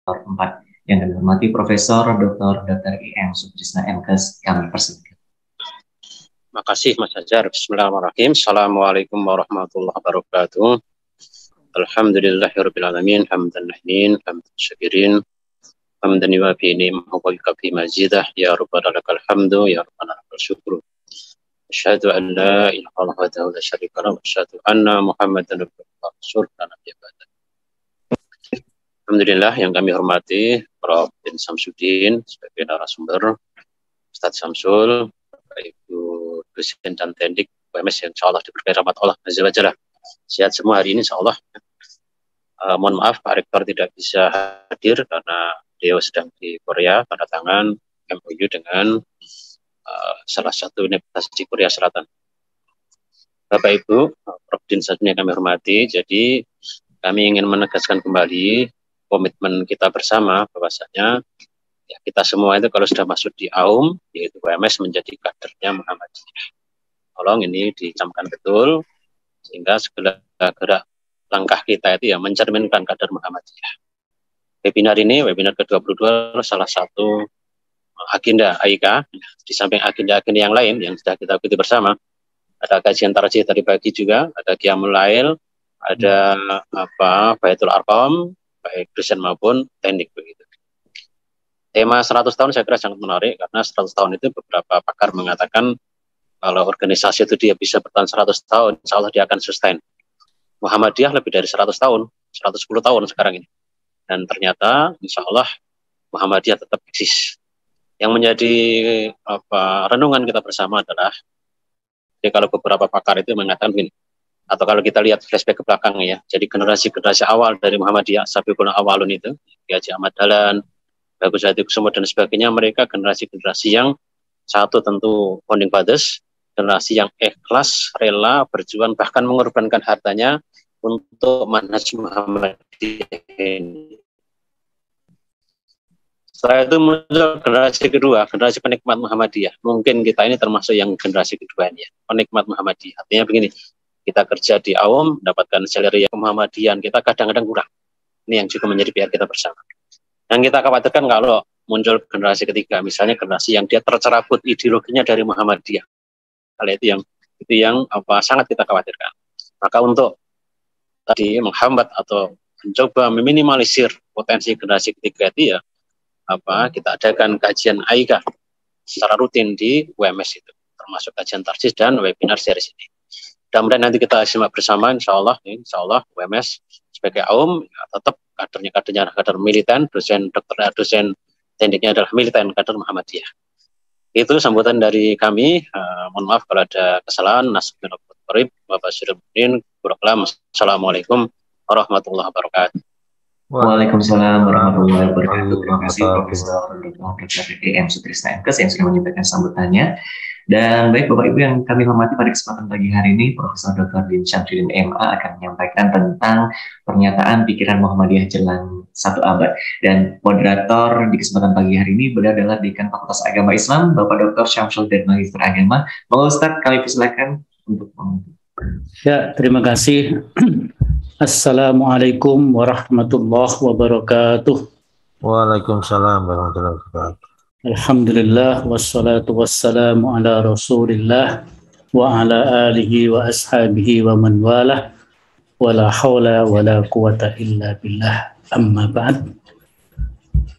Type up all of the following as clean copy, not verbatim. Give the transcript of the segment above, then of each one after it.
4 yang kami hormati Profesor Dr. IM Sutrisna MKes, kami persilakan. Makasih Mas Hajar. Bismillahirrahmanirrahim. Assalamualaikum warahmatullahi wabarakatuh. Alhamdulillahirabbil alamin, hamdan nahmin, hamdan syakirin, hamdan yuwafi ni'mahu wa yukafi mazidah, ya rabbana lakal hamdu, ya rabbana lakal syukru. Asyhadu an la ilaha illallah wahdahu la syarika lahu, wa asyhadu anna Muhammadan abduhu wa rasuluhu la nabiyya ba'dahu. Alhamdulillah yang kami hormati Prof. Din Samsudin sebagai narasumber, Ustaz Samsul, Bapak Ibu dosen dan teknik UMS yang insya Allah diberkahi rahmat Allah Azza wa Jalla. Sehat semua hari ini insya Allah. Mohon maaf Pak Rektor tidak bisa hadir karena beliau sedang di Korea tanda tangan MOU dengan salah satu universitas di Korea Selatan. Bapak Ibu, Prof. Din Samsudin yang kami hormati, jadi kami ingin menegaskan kembali komitmen kita bersama bahwasanya ya, kita semua itu kalau sudah masuk di AUM, yaitu UMS menjadi kadernya Muhammadiyah. Tolong ini dicamkan betul, sehingga segala gerak langkah kita itu ya mencerminkan kader Muhammadiyah. Webinar ini, webinar ke-22, salah satu agenda AIK, di samping agenda-agenda yang lain yang sudah kita ikuti bersama. Ada kajian tarjih tadi pagi juga, ada Qiyamul Lail, ada Baitul Arqam, baik dosen maupun teknik begitu. Tema 100 tahun saya kira sangat menarik karena 100 tahun itu beberapa pakar mengatakan kalau organisasi itu dia bisa bertahan 100 tahun, insya Allah dia akan sustain. Muhammadiyah lebih dari 100 tahun, 110 tahun sekarang ini. Dan ternyata insya Allah Muhammadiyah tetap eksis. Yang menjadi renungan kita bersama adalah, jadi kalau beberapa pakar itu mengatakan begini, atau kalau kita lihat flashback ke belakang ya, jadi generasi-generasi awal dari Muhammadiyah, Sabiqun Awalun itu, Haji Ahmad Dahlan, Bagus Hadi Kusumo dan sebagainya, mereka generasi-generasi yang satu tentu founding fathers, generasi yang ikhlas, rela, berjuang, bahkan mengorbankan hartanya untuk manhaj Muhammadiyah ini. Setelah itu muncul generasi kedua, generasi penikmat Muhammadiyah. Mungkin kita ini termasuk yang generasi kedua ini ya, penikmat Muhammadiyah. Artinya begini, kita kerja di AUM, mendapatkan salary yang Muhammadiyan, kita kadang-kadang kurang. Ini yang juga menjadi PR kita bersama. Yang kita khawatirkan kalau muncul generasi ketiga, misalnya generasi yang dia tercerabut ideologinya dari Muhammadiyah. Hal itu yang sangat kita khawatirkan. Maka untuk tadi menghambat atau mencoba meminimalisir potensi generasi ketiga itu ya, kita adakan kajian AIK secara rutin di UMS itu, termasuk kajian tarjih dan webinar series ini. Mudah-mudahan nanti kita simak bersama, insya Allah UMS sebagai AUM ya, tetap kadernya kader militan, dosen dokter, dosen tekniknya adalah militan kader Muhammadiyah. Itu sambutan dari kami. Mohon maaf kalau ada kesalahan. Bapak Syirudin, Assalamualaikum warahmatullahi wabarakatuh. Waalaikumsalam warahmatullahi wabarakatuh. Terima kasih Profesor Dr. IM Sutrisna MKes yang sudah menyampaikan sambutannya. Dan baik Bapak Ibu yang kami hormati, pada kesempatan pagi hari ini Profesor Dr. Din Samsudin MA akan menyampaikan tentang pernyataan pikiran Muhammadiyah jelang 1 abad. Dan moderator di kesempatan pagi hari ini beliau adalah Dekan Fakultas Agama Islam, Bapak Dr. Syamsul dan Magister Agama. Mohon Ustaz, kami persilakan untuk Ya, terima kasih. Assalamualaikum warahmatullahi wabarakatuh. Waalaikumsalam warahmatullahi wabarakatuh. Alhamdulillah wassalatu wassalamu ala Rasulillah wa ala alihi wa ashabihi wa man walah wa la haula wa la quwata illa billah, amma ba'd.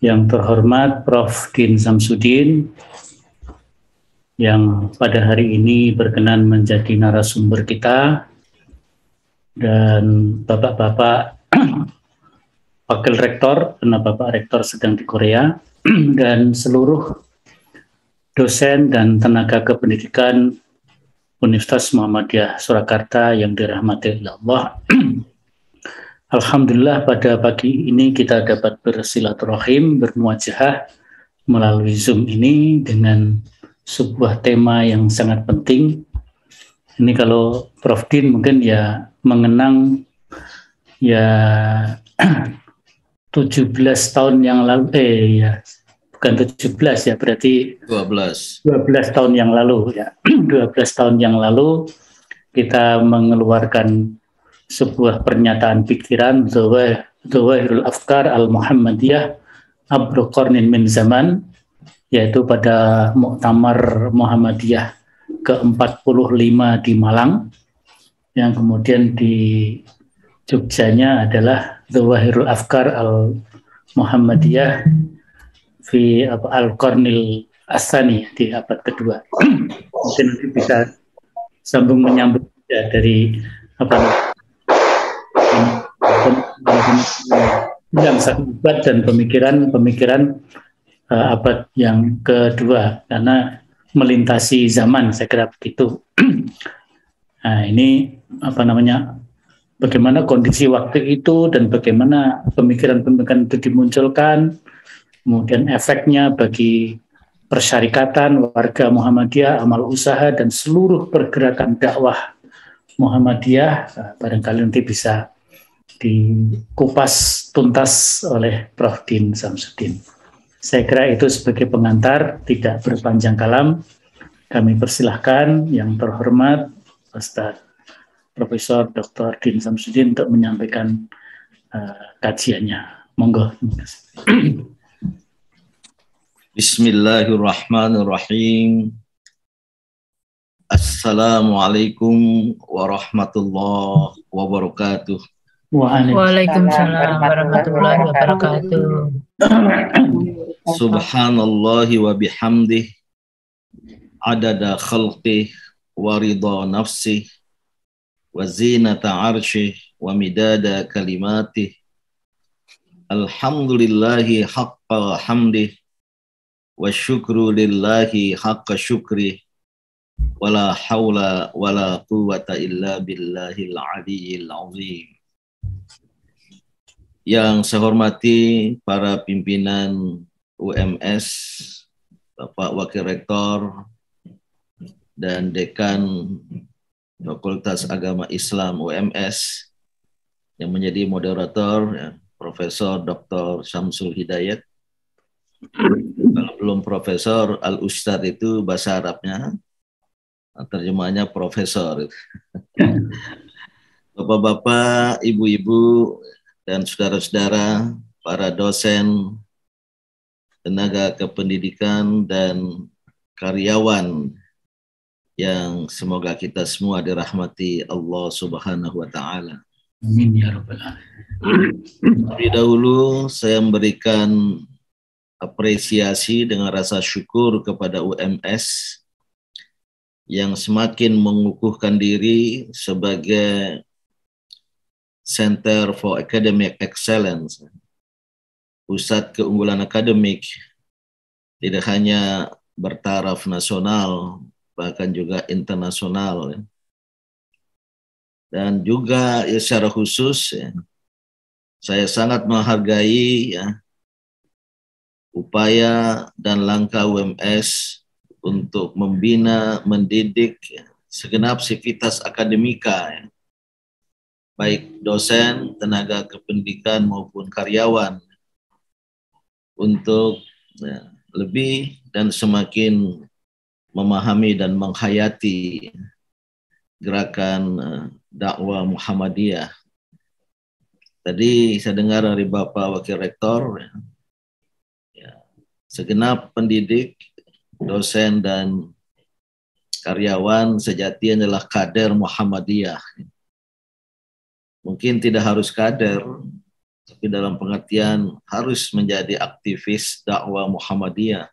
Yang terhormat Prof. Din Samsudin yang pada hari ini berkenan menjadi narasumber kita, dan Bapak-Bapak Wakil Rektor, karena Bapak Rektor sedang di Korea, dan seluruh dosen dan tenaga kependidikan Universitas Muhammadiyah Surakarta yang dirahmati Allah. Alhamdulillah pada pagi ini kita dapat bersilaturahim, bermuajahah melalui Zoom ini dengan sebuah tema yang sangat penting. Ini kalau Prof. Din mungkin ya mengenang ya 17 tahun yang lalu, bukan 17 ya, berarti 12 tahun yang lalu ya. 12 tahun yang lalu kita mengeluarkan sebuah pernyataan pikiran bahwa Dzawahirul Afkar Al-Muhammadiyah Abru Qarnin min Zaman, yaitu pada Muktamar Muhammadiyah ke-45 di Malang, yang kemudian di Jogjanya adalah Dzawahirul Afkar Al-Muhammadiyah fi Al-Qarnil Asani di abad kedua. Mungkin nanti bisa sambung menyambut ya, dari yang abad dan pemikiran abad yang kedua, karena melintasi zaman, saya kira begitu. Nah, ini bagaimana kondisi waktu itu dan bagaimana pemikiran-pemikiran itu dimunculkan, kemudian efeknya bagi persyarikatan, warga Muhammadiyah, amal usaha, dan seluruh pergerakan dakwah Muhammadiyah. Barangkali nanti bisa dikupas tuntas oleh Prof. Din Samsudin. Saya kira itu sebagai pengantar, tidak berpanjang kalam. Kami persilahkan yang terhormat Ustaz Profesor Dr. Din Samsudin untuk menyampaikan kajiannya. Monggo. Bismillahirrahmanirrahim. Assalamualaikum warahmatullahi wabarakatuh. Waalaikumsalam warahmatullahi wabarakatuh. Subhanallahi wa bihamdih adada khalqih wa ridha nafsih wa zinata arshih wa midada kalimatih. Alhamdulillahi haqqa hamdih wa syukru lillahi haqqa syukrih wala hawla wala quwwata illa billahil aliyyil azim. Yang saya hormati para pimpinan UMS, Bapak Wakil Rektor dan Dekan Fakultas Agama Islam UMS, yang menjadi moderator ya, Profesor Dr. Syamsul Hidayat. Kalau belum Profesor, Al-Ustadz itu bahasa Arabnya, terjemahnya Profesor. Bapak-bapak, ibu-ibu, dan saudara-saudara, para dosen, tenaga kependidikan, dan karyawan yang semoga kita semua dirahmati Allah Subhanahu wa Ta'ala. Amin ya rabbal alamin. Terlebih dahulu saya memberikan apresiasi dengan rasa syukur kepada UMS yang semakin mengukuhkan diri sebagai Center for Academic Excellence, pusat keunggulan akademik, tidak hanya bertaraf nasional, bahkan juga internasional. Ya. Dan juga ya, secara khusus, ya, saya sangat menghargai ya, upaya dan langkah UMS untuk membina, mendidik ya, segenap sivitas akademika, ya, baik dosen, tenaga kependidikan maupun karyawan, untuk ya, lebih dan semakin memahami dan menghayati gerakan dakwah Muhammadiyah. Tadi saya dengar dari Bapak Wakil Rektor, ya, segenap pendidik, dosen dan karyawan sejati adalah kader Muhammadiyah. Mungkin tidak harus kader, tapi dalam pengertian harus menjadi aktivis dakwah Muhammadiyah.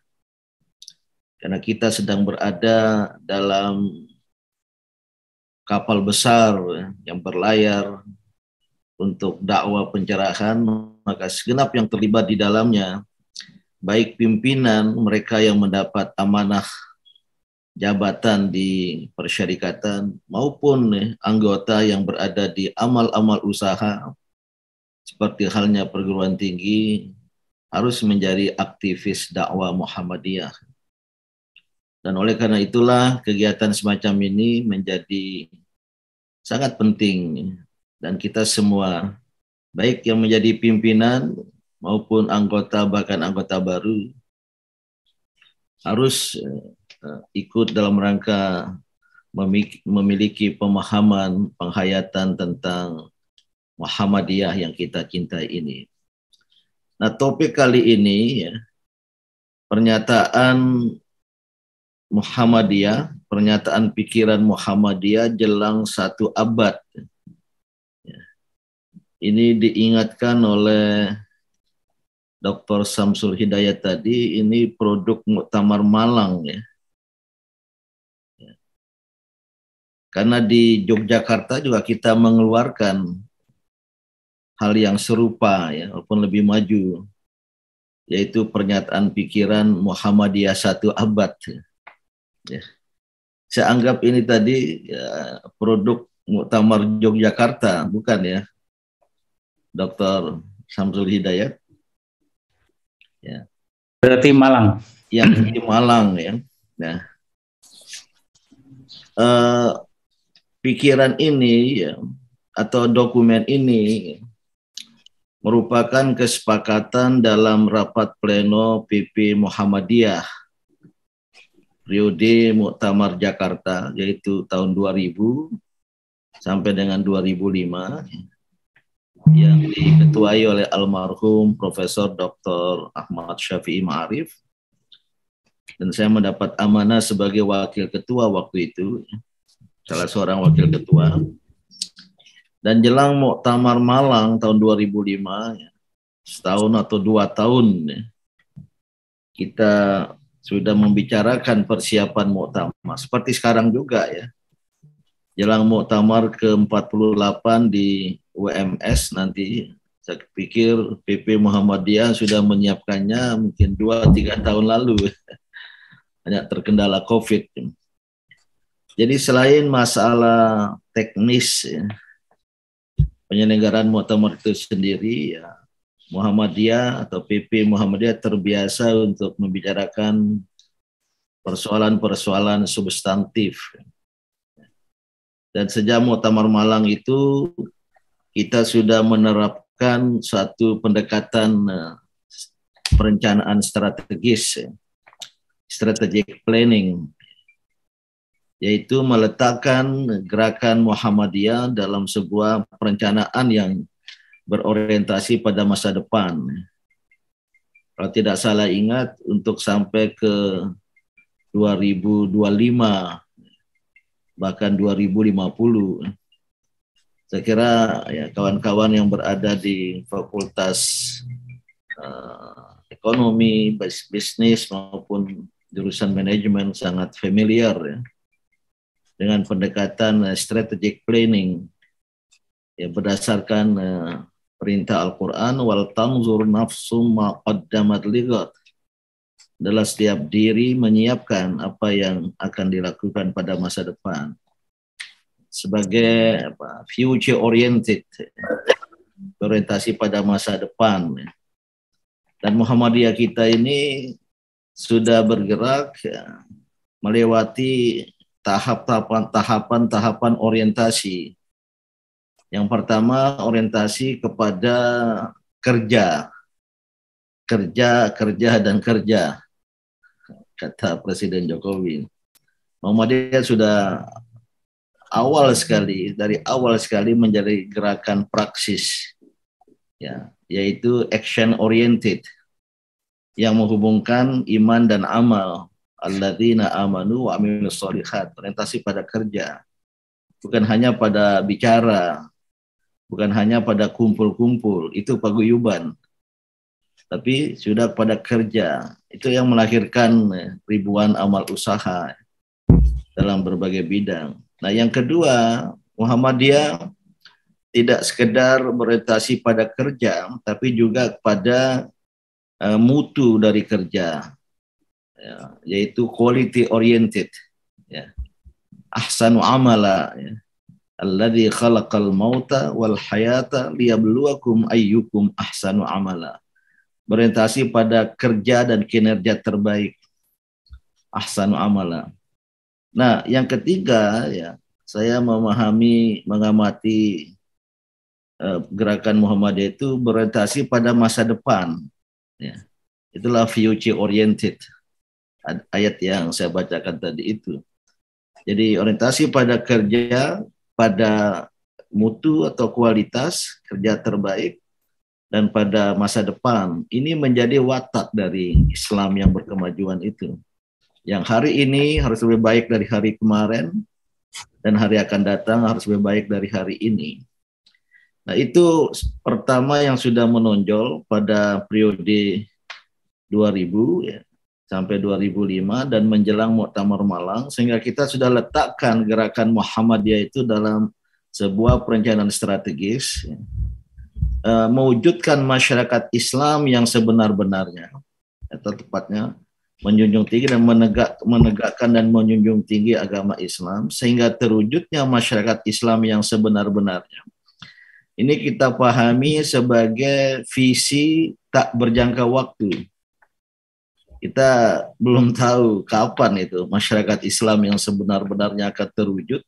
Karena kita sedang berada dalam kapal besar yang berlayar untuk dakwah pencerahan, maka segenap yang terlibat di dalamnya, baik pimpinan, mereka yang mendapat amanah jabatan di persyarikatan maupun anggota yang berada di amal-amal usaha seperti halnya perguruan tinggi harus menjadi aktivis dakwah Muhammadiyah. Dan oleh karena itulah kegiatan semacam ini menjadi sangat penting dan kita semua baik yang menjadi pimpinan maupun anggota bahkan anggota baru harus ikut dalam rangka memiliki pemahaman, penghayatan tentang Muhammadiyah yang kita cintai ini. Nah, topik kali ini ya, pernyataan Muhammadiyah, pernyataan pikiran Muhammadiyah jelang 1 abad. Ini diingatkan oleh Dr. Samsul Hidayat tadi, ini produk Muktamar Malang ya. Karena di Yogyakarta juga kita mengeluarkan hal yang serupa ya, walaupun lebih maju, yaitu pernyataan pikiran Muhammadiyah 1 abad. Ya. Saya anggap ini tadi ya, produk Muktamar Yogyakarta, bukan ya, Dr. Samsul Hidayat? Ya. Berarti Malang. Yang di Malang ya. Nah, pikiran ini ya, atau dokumen ini merupakan kesepakatan dalam rapat pleno PP Muhammadiyah periode Muktamar Jakarta, yaitu tahun 2000 sampai dengan 2005, yang diketuai oleh almarhum Profesor Dr. Ahmad Syafi'i Ma'arif, dan saya mendapat amanah sebagai wakil ketua waktu itu, salah seorang wakil ketua. Dan jelang Muktamar Malang tahun 2005, ya, setahun atau 2 tahun, ya, kita sudah membicarakan persiapan Muktamar. Seperti sekarang juga ya, jelang Muktamar ke-48 di UMS nanti, saya pikir PP Muhammadiyah sudah menyiapkannya mungkin 2-3 tahun lalu, hanya terkendala COVID. Jadi selain masalah teknis ya, penyelenggaraan Muktamar itu sendiri, ya, Muhammadiyah atau PP Muhammadiyah terbiasa untuk membicarakan persoalan-persoalan substantif. Dan sejak Muktamar Malang itu kita sudah menerapkan satu pendekatan perencanaan strategis, strategic planning, yaitu meletakkan gerakan Muhammadiyah dalam sebuah perencanaan yang berorientasi pada masa depan. Kalau tidak salah ingat, untuk sampai ke 2025, bahkan 2050. Saya kira ya, kawan-kawan yang berada di Fakultas Ekonomi, Bisnis maupun jurusan manajemen sangat familiar ya, dengan pendekatan strategic planning ya, berdasarkan perintah Al-Quran, wal tanzur nafsum ma qaddamat ligat, adalah setiap diri menyiapkan apa yang akan dilakukan pada masa depan sebagai future oriented, orientasi pada masa depan. Dan Muhammadiyah kita ini sudah bergerak ya, melewati tahapan orientasi. Yang pertama, orientasi kepada kerja, dan kerja, kata Presiden Jokowi. Muhammadiyah sudah dari awal sekali menjadi gerakan praksis, ya, yaitu action oriented, yang menghubungkan iman dan amal. Alladzina amanu wa amilus sholihat, orientasi pada kerja, bukan hanya pada bicara, bukan hanya pada kumpul-kumpul, itu paguyuban, tapi sudah pada kerja. Itu yang melahirkan ribuan amal usaha dalam berbagai bidang. Nah, yang kedua, Muhammadiyah tidak sekedar berorientasi pada kerja, tapi juga pada mutu dari kerja, ya, yaitu quality oriented, ya. Ahsanu amala, ya. Alladzi khalaqal mauta wal hayata liyabluwakum ayyukum ahsanu amala. Berorientasi pada kerja dan kinerja terbaik. Ahsanu amala. Nah, yang ketiga ya, saya mengamati gerakan Muhammadiyah itu berorientasi pada masa depan. Ya. Itulah future oriented. Ayat yang saya bacakan tadi itu. Jadi orientasi pada kerja, pada mutu atau kualitas kerja terbaik dan pada masa depan. Ini menjadi watak dari Islam yang berkemajuan itu. Yang hari ini harus lebih baik dari hari kemarin, dan hari akan datang harus lebih baik dari hari ini. Nah, itu pertama yang sudah menonjol pada periode 2000 ya, sampai 2005 dan menjelang Muktamar Malang, sehingga kita sudah letakkan gerakan Muhammadiyah itu dalam sebuah perencanaan strategis ya, mewujudkan masyarakat Islam yang sebenar-benarnya, atau tepatnya menjunjung tinggi dan menegakkan dan menjunjung tinggi agama Islam sehingga terwujudnya masyarakat Islam yang sebenar-benarnya. Ini kita pahami sebagai visi tak berjangka waktu. Kita belum tahu kapan itu masyarakat Islam yang sebenar-benarnya akan terwujud,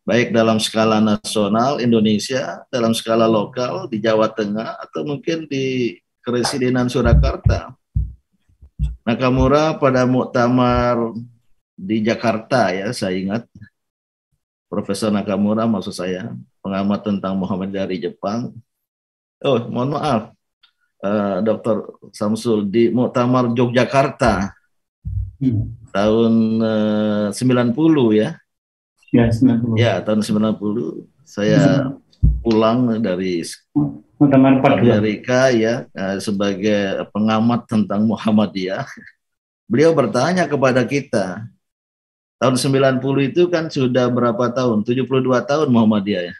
baik dalam skala nasional Indonesia, dalam skala lokal di Jawa Tengah, atau mungkin di Keresidenan Surakarta. Nakamura pada muktamar di Jakarta ya, saya ingat Profesor Nakamura, maksud saya, pengamat tentang Muhammad dari Jepang. Oh, mohon maaf, Dr. Samsul, di muktamar Yogyakarta tahun 90 ya. Ya, 90. Ya, tahun 90 saya pulang dari Amerika ya, sebagai pengamat tentang Muhammadiyah. Beliau bertanya kepada kita, tahun 90 itu kan sudah berapa tahun? 72 tahun Muhammadiyah ya.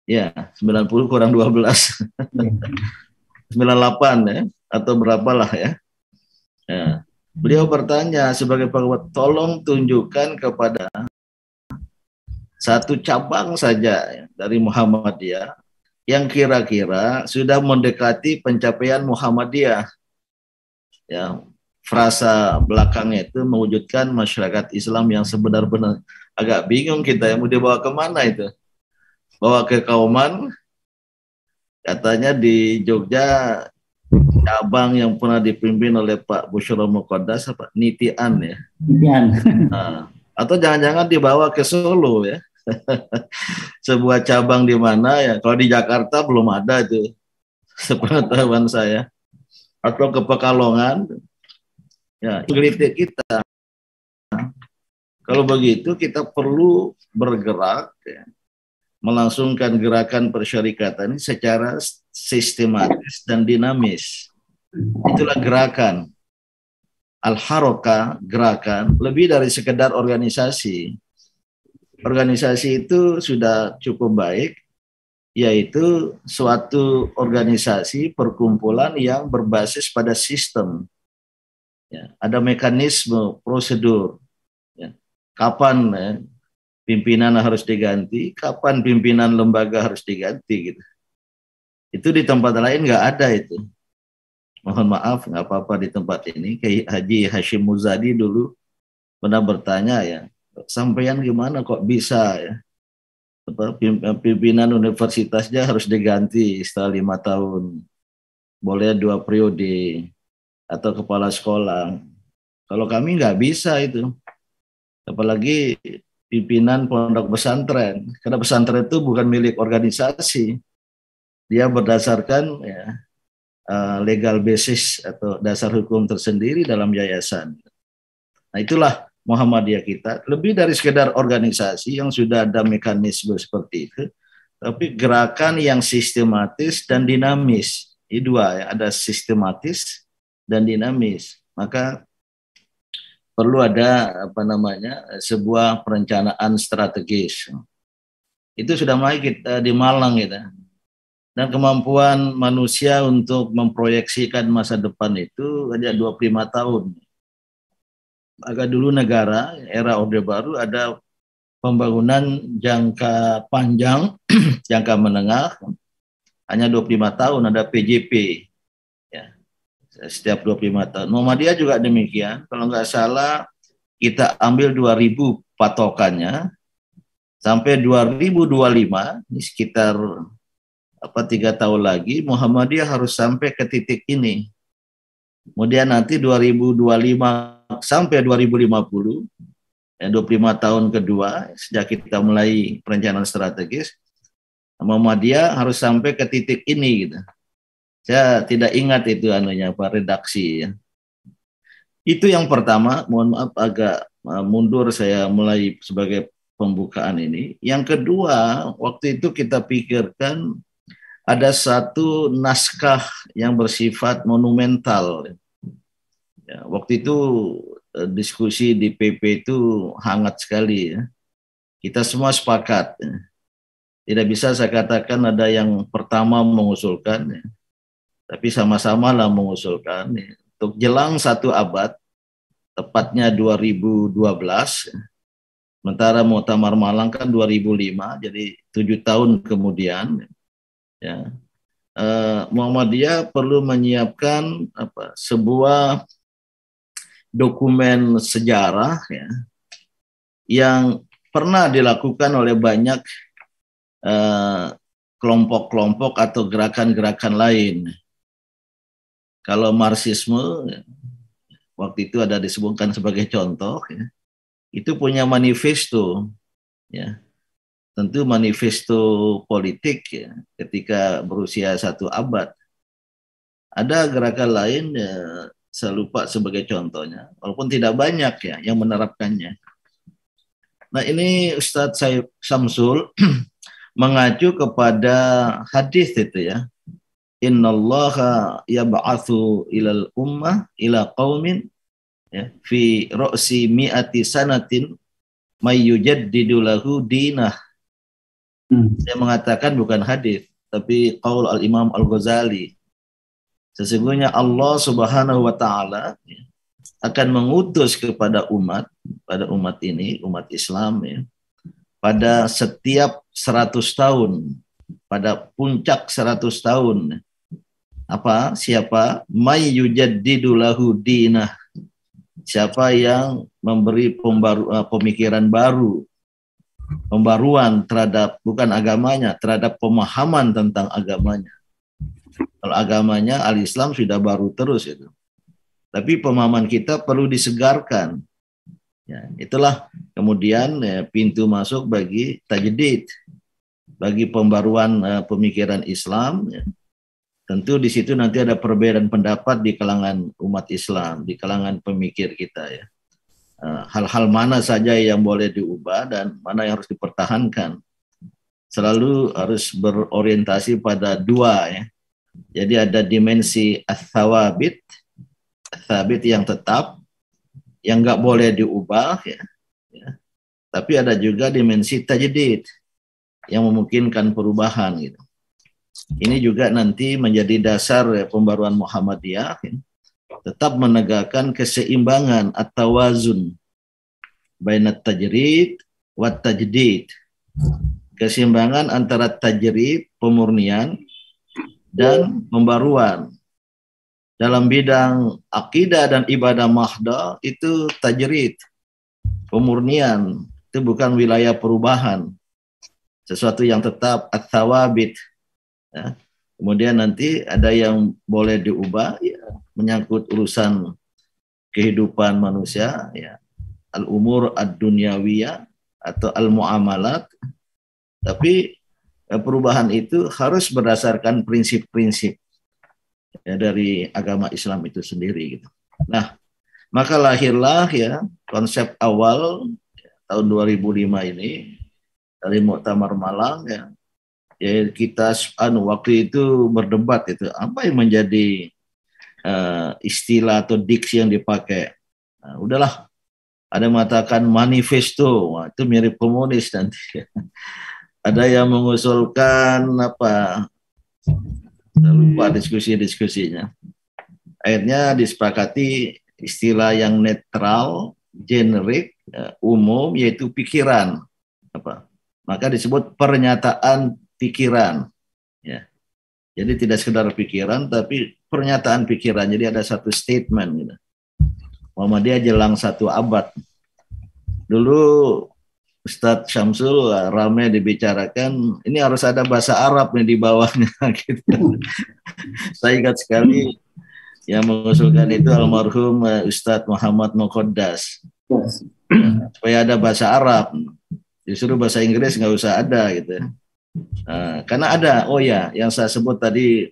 Ya, 90 kurang 12. 98 ya, atau berapalah ya. Ya. Beliau bertanya sebagai pengamat, tolong tunjukkan kepada satu cabang saja ya, dari Muhammadiyah yang kira-kira sudah mendekati pencapaian Muhammadiyah. Ya, frasa belakangnya itu mewujudkan masyarakat Islam yang sebenar-benar. Agak bingung kita ya, mau dibawa kemana itu? Bawa ke Kauman, katanya di Jogja cabang yang pernah dipimpin oleh Pak Busyra Muqaddas, apa Nitian ya. Nitian. Nah, atau jangan-jangan dibawa ke Solo ya. Sebuah cabang di mana ya, kalau di Jakarta belum ada itu sepengetahuan saya, atau ke Pekalongan ya, gelitik kita. Kalau begitu kita perlu bergerak ya, melangsungkan gerakan persyarikatan ini secara sistematis dan dinamis. Itulah gerakan al-haroka, gerakan lebih dari sekedar organisasi. Organisasi itu sudah cukup baik, yaitu suatu organisasi perkumpulan yang berbasis pada sistem. Ya, ada mekanisme, prosedur. Ya, kapan ya, pimpinan harus diganti, kapan pimpinan lembaga harus diganti gitu. Itu di tempat lain nggak ada itu. Mohon maaf, nggak apa-apa di tempat ini. Kayak Haji Hashim Muzadi dulu pernah bertanya ya, sampean gimana kok bisa ya, pimpinan universitasnya harus diganti setelah 5 tahun, boleh 2 periode, atau kepala sekolah. Kalau kami nggak bisa itu, apalagi pimpinan pondok pesantren, karena pesantren itu bukan milik organisasi, dia berdasarkan ya, legal basis atau dasar hukum tersendiri dalam yayasan. Nah, itulah Muhammadiyah kita, lebih dari sekedar organisasi yang sudah ada mekanisme seperti itu, tapi gerakan yang sistematis dan dinamis. Ini dua ya, ada sistematis dan dinamis. Maka perlu ada sebuah perencanaan strategis. Itu sudah mulai kita di Malang kita. Dan kemampuan manusia untuk memproyeksikan masa depan itu ada 25 tahun. Agak dulu negara, era Orde Baru ada pembangunan jangka panjang, jangka menengah, hanya 25 tahun, ada PJP. Ya, setiap 25 tahun. Muhammadiyah juga demikian, kalau nggak salah kita ambil 2000 patokannya, sampai 2025, ini sekitar 3 tahun lagi, Muhammadiyah harus sampai ke titik ini. Kemudian nanti 2025 sampai 2050 25 tahun kedua sejak kita mulai perencanaan strategis, Muhammadiyah harus sampai ke titik ini gitu. Saya tidak ingat itu redaksi ya. Itu yang pertama, mohon maaf agak mundur saya mulai sebagai pembukaan ini. Yang kedua, waktu itu kita pikirkan ada satu naskah yang bersifat monumental. Ya, waktu itu diskusi di PP itu hangat sekali ya. Kita semua sepakat. Ya. Tidak bisa saya katakan ada yang pertama mengusulkan, ya. Tapi sama-sama lah mengusulkan. Ya. Untuk jelang 1 abad, tepatnya 2012, ya. Sementara Muktamar Malang kan 2005, jadi 7 tahun kemudian, ya. Muhammadiyah perlu menyiapkan sebuah dokumen sejarah ya, yang pernah dilakukan oleh banyak kelompok-kelompok atau gerakan-gerakan lain. Kalau Marxisme waktu itu ada disebutkan sebagai contoh, ya, itu punya manifesto, ya, tentu manifesto politik ya, ketika berusia 1 abad. Ada gerakan lain, ya, saya lupa sebagai contohnya, walaupun tidak banyak ya yang menerapkannya. Nah ini Ustadz Syamsul mengacu kepada hadis itu ya. Innallaha yab'atsu ilal ummah ila qaumin ya, fi ra'si mi'ati sanatin may yujaddidu lahu dinah. Saya mengatakan bukan hadis, tapi qaul al-Imam Al-Ghazali. Sesungguhnya Allah Subhanahu wa taala akan mengutus kepada umat, pada umat ini, umat Islam ya, pada setiap 100 tahun, pada puncak 100 tahun. Siapa? May yujaddidu lahu dinah. Siapa yang memberi pemikiran baru, pembaruan terhadap bukan agamanya, terhadap pemahaman tentang agamanya. Kalau agamanya al-Islam sudah baru terus itu. Tapi pemahaman kita perlu disegarkan. Ya, itulah kemudian ya, pintu masuk bagi tajdid, bagi pembaruan pemikiran Islam. Ya. Tentu di situ nanti ada perbedaan pendapat di kalangan umat Islam, di kalangan pemikir kita ya. Hal-hal mana saja yang boleh diubah dan mana yang harus dipertahankan. Selalu harus berorientasi pada 2 ya. Jadi ada dimensi ats-tsawabit, tsabit yang tetap, yang nggak boleh diubah ya. Tapi ada juga dimensi tajdid yang memungkinkan perubahan gitu. Ini juga nanti menjadi dasar ya, pembaruan Muhammadiyah ya. Tetap menegakkan keseimbangan at-tawazun bainat tajrid wa tajdid. Keseimbangan antara tajrid, pemurnian, dan pembaruan. Dalam bidang akidah dan ibadah mahdah itu tajrid, pemurnian, itu bukan wilayah perubahan. Sesuatu yang tetap at-tsawabit. Ya. Kemudian nanti ada yang boleh diubah ya, menyangkut urusan kehidupan manusia ya, al-umur ad-dunyawiyah atau al-muamalat. Tapi perubahan itu harus berdasarkan prinsip-prinsip ya, dari agama Islam itu sendiri gitu. Nah, maka lahirlah ya konsep awal ya, tahun 2005 ini dari Muktamar Malang ya. Ya kita waktu itu berdebat itu apa yang menjadi istilah atau diksi yang dipakai. Nah, udahlah, ada yang mengatakan manifesto, wah, itu mirip komunis nanti. Ada yang mengusulkan saya lupa diskusinya. Akhirnya disepakati istilah yang netral, generik, umum, yaitu pikiran. Maka disebut pernyataan pikiran. Ya. Jadi tidak sekedar pikiran, tapi pernyataan pikiran. Jadi ada satu statement. Gitu. Muhammadiyah jelang 1 abad. Dulu Ustadz Syamsul ramai dibicarakan, ini harus ada bahasa Arab nih di bawahnya. Gitu. Saya ingat sekali yang mengusulkan itu almarhum Ustadz Muhammad Muqaddas. supaya ada bahasa Arab. Justru bahasa Inggris nggak usah ada gitu. Karena ada, oh ya, yang saya sebut tadi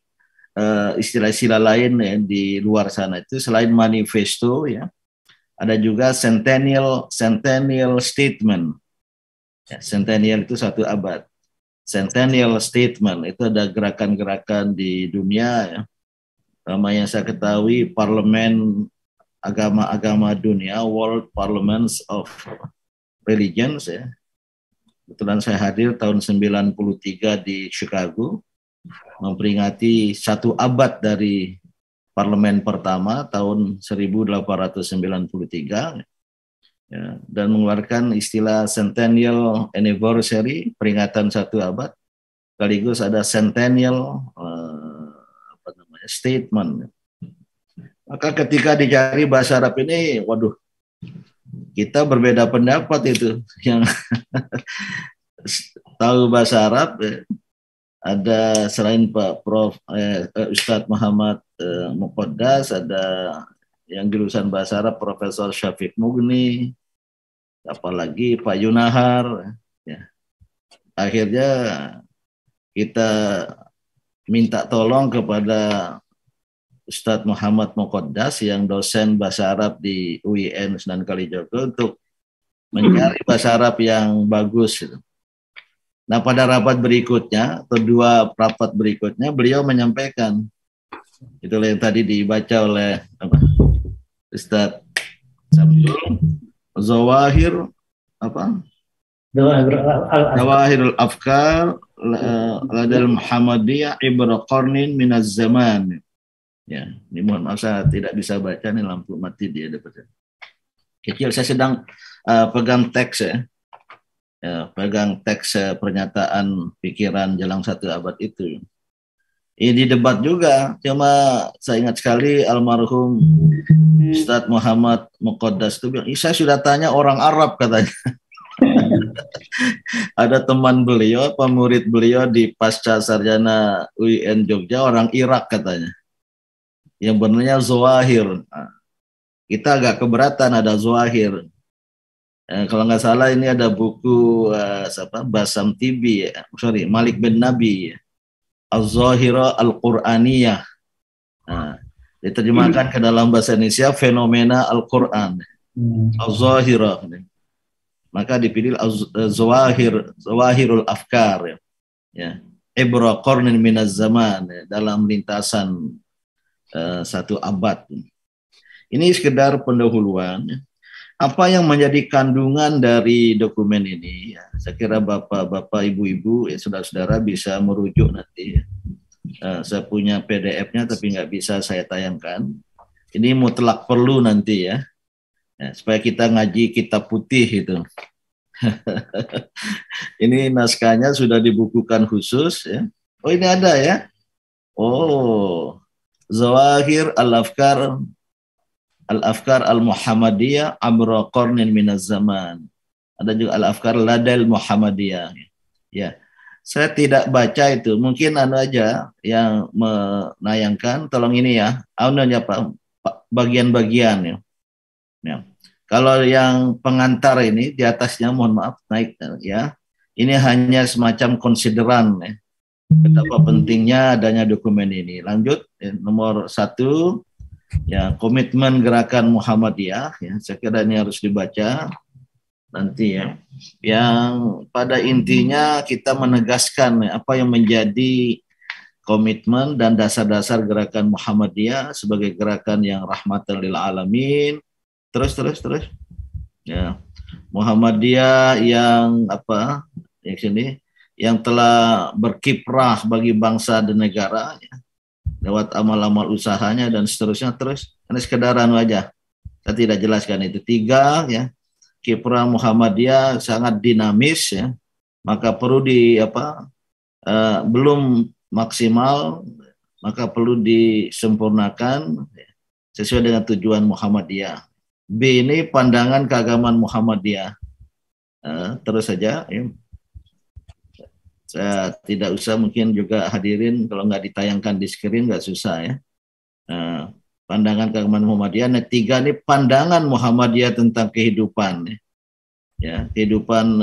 istilah-istilah lain ya, di luar sana itu selain manifesto ya, ada juga centennial statement. Ya, centennial itu 1 abad. Centennial statement itu ada gerakan-gerakan di dunia ya. Yang saya ketahui parlemen agama-agama dunia, World Parliaments of Religions ya. Kebetulan saya hadir tahun 93 di Chicago, memperingati 1 abad dari parlemen pertama tahun 1893 ya, dan mengeluarkan istilah Centennial Anniversary, peringatan 1 abad, sekaligus ada Centennial statement. Maka ketika dicari bahasa Arab ini, waduh, kita berbeda pendapat itu. Yang tahu bahasa Arab ada selain Pak Prof. Ustadz Muhammad Muqaddas, ada yang jurusan bahasa Arab Profesor Syafiq Mugni, apalagi Pak Yunahar. Ya. Akhirnya kita minta tolong kepada Ustadz Muhammad Muqaddas yang dosen bahasa Arab di UIN Sunan Kalijogo untuk mencari bahasa Arab yang bagus. Nah, pada rapat berikutnya atau 2 rapat berikutnya beliau menyampaikan, itulah yang tadi dibaca oleh Ustadz Sabtul, Zawahir Zawahirul Afkar ladal Muhammadiyah ibra qarnin minaz zaman. Ya, ini mohon maaf saya tidak bisa baca, nih lampu mati dia dapat. Kecil, saya sedang pegang teks ya. Pegang teks pernyataan pikiran jelang 1 abad itu. Ini debat juga, cuma saya ingat sekali almarhum Ustadz Muhammad Muqaddas itu bilang, saya sudah tanya orang Arab katanya. Ada teman beliau, murid beliau di pasca sarjana UIN Jogja, orang Irak katanya. Yang benarnya Zawahir. Kita agak keberatan ada Zawahir. Kalau nggak salah ini ada buku Basam Tibi, Malik bin Nabi, Az-Zahira Al-Quraniyah. Diterjemahkan ke dalam bahasa Indonesia fenomena Al-Quran. Az-Zahira. Maka dipilih Zawahirul Afkar. Ya. Ibra qarnin minaz zaman, dalam lintasan 1 abad. Ini sekedar pendahuluan. Apa yang menjadi kandungan dari dokumen ini? Ya, saya kira bapak-bapak, ibu-ibu, saudara-saudara bisa merujuk nanti. Saya punya PDF-nya tapi nggak bisa saya tayangkan. Ini mutlak perlu nanti ya, supaya kita ngaji kitab putih itu. Ini naskahnya sudah dibukukan khusus ya. Oh, ini ada ya. Oh, Zawahir Al-Afkar Al-Muhammadiyah Abra Qarnin Minaz Zaman. Ada juga Al-Afkar Ladal Muhammadiyah. Ya. Saya tidak baca itu. Mungkin aja yang menayangkan, tolong ini ya. Pak, bagian-bagian ya. Ya. Kalau yang pengantar ini di atasnya mohon maaf naik ya. Ini hanya semacam konsideran ya. Betapa pentingnya adanya dokumen ini. Lanjut nomor 1 ya, komitmen gerakan Muhammadiyah ya, saya kira ini harus dibaca nanti ya. Yang pada intinya kita menegaskan apa yang menjadi komitmen dan dasar-dasar gerakan Muhammadiyah sebagai gerakan yang rahmatan lil alamin. Terus ya. Muhammadiyah yang yang sini yang telah berkiprah bagi bangsa dan negara ya, lewat amal-amal usahanya dan seterusnya. Terus ini sekedar aja, saya tidak jelaskan itu. 3 ya, kiprah Muhammadiyah sangat dinamis ya, maka perlu belum maksimal, maka perlu disempurnakan sesuai dengan tujuan Muhammadiyah. B ini pandangan keagamaan Muhammadiyah. Terus saja ya. Saya tidak usah mungkin juga hadirin, kalau nggak ditayangkan di screen nggak susah ya. Pandangan keagamaan Muhammadiyah. Nah, 3 ini pandangan Muhammadiyah tentang kehidupan. Ya. ya, kehidupan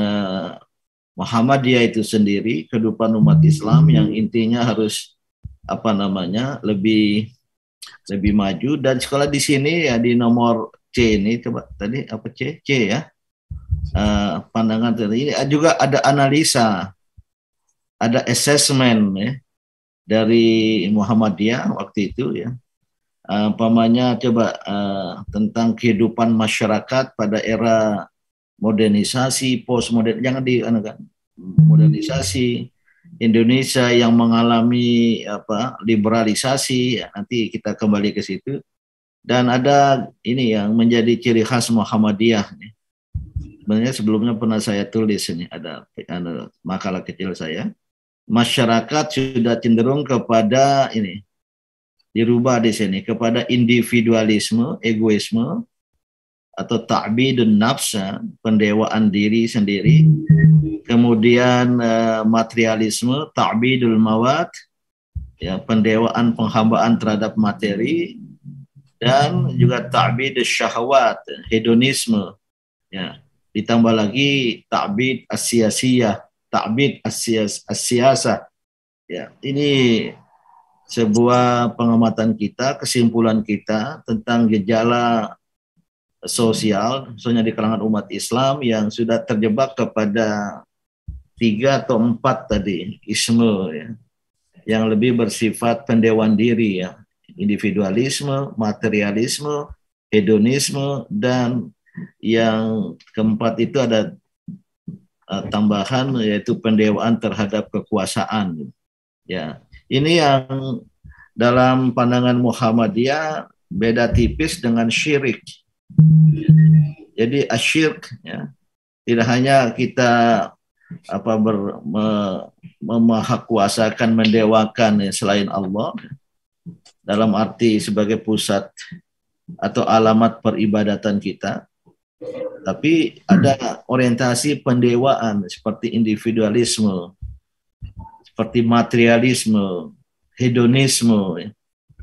Muhammadiyah itu sendiri, kehidupan umat Islam yang intinya harus lebih maju. Dan sekolah di sini ya di nomor C ini, coba tadi apa C ya, pandangan tadi ini juga ada analisa, ada assessment ya dari Muhammadiyah waktu itu ya. Coba tentang kehidupan masyarakat pada era modernisasi, postmodern, jangan modernisasi Indonesia yang mengalami liberalisasi, ya, nanti kita kembali ke situ. Dan ada ini yang menjadi ciri khas Muhammadiyah. Sebenarnya sebelumnya pernah saya tulis ini, ada makalah kecil saya. Masyarakat sudah cenderung kepada ini, dirubah di sini kepada individualisme, egoisme, atau ta'bidun nafs, pendewaan diri sendiri. Kemudian materialisme, ta'bidul mawad, ya, pendewaan penghambaan terhadap materi, dan juga ta'bidus syahwat, hedonisme, ya. Ditambah lagi ta'bid as-siyasiyah, ta'bid as-siyasah. Ya, ini sebuah pengamatan kita, kesimpulan kita tentang gejala sosial, khususnya di kalangan umat Islam yang sudah terjebak kepada 3 atau 4 tadi isme, ya, yang lebih bersifat pendewaan diri, ya, individualisme, materialisme, hedonisme, dan yang keempat itu ada tambahan yaitu pendewaan terhadap kekuasaan, ya. Ini yang dalam pandangan Muhammadiyah beda tipis dengan syirik. Jadi asyirk, ya, tidak hanya kita memahakuasakan, mendewakan selain Allah dalam arti sebagai pusat atau alamat peribadatan kita, tapi ada orientasi pendewaan seperti individualisme, seperti materialisme, hedonisme,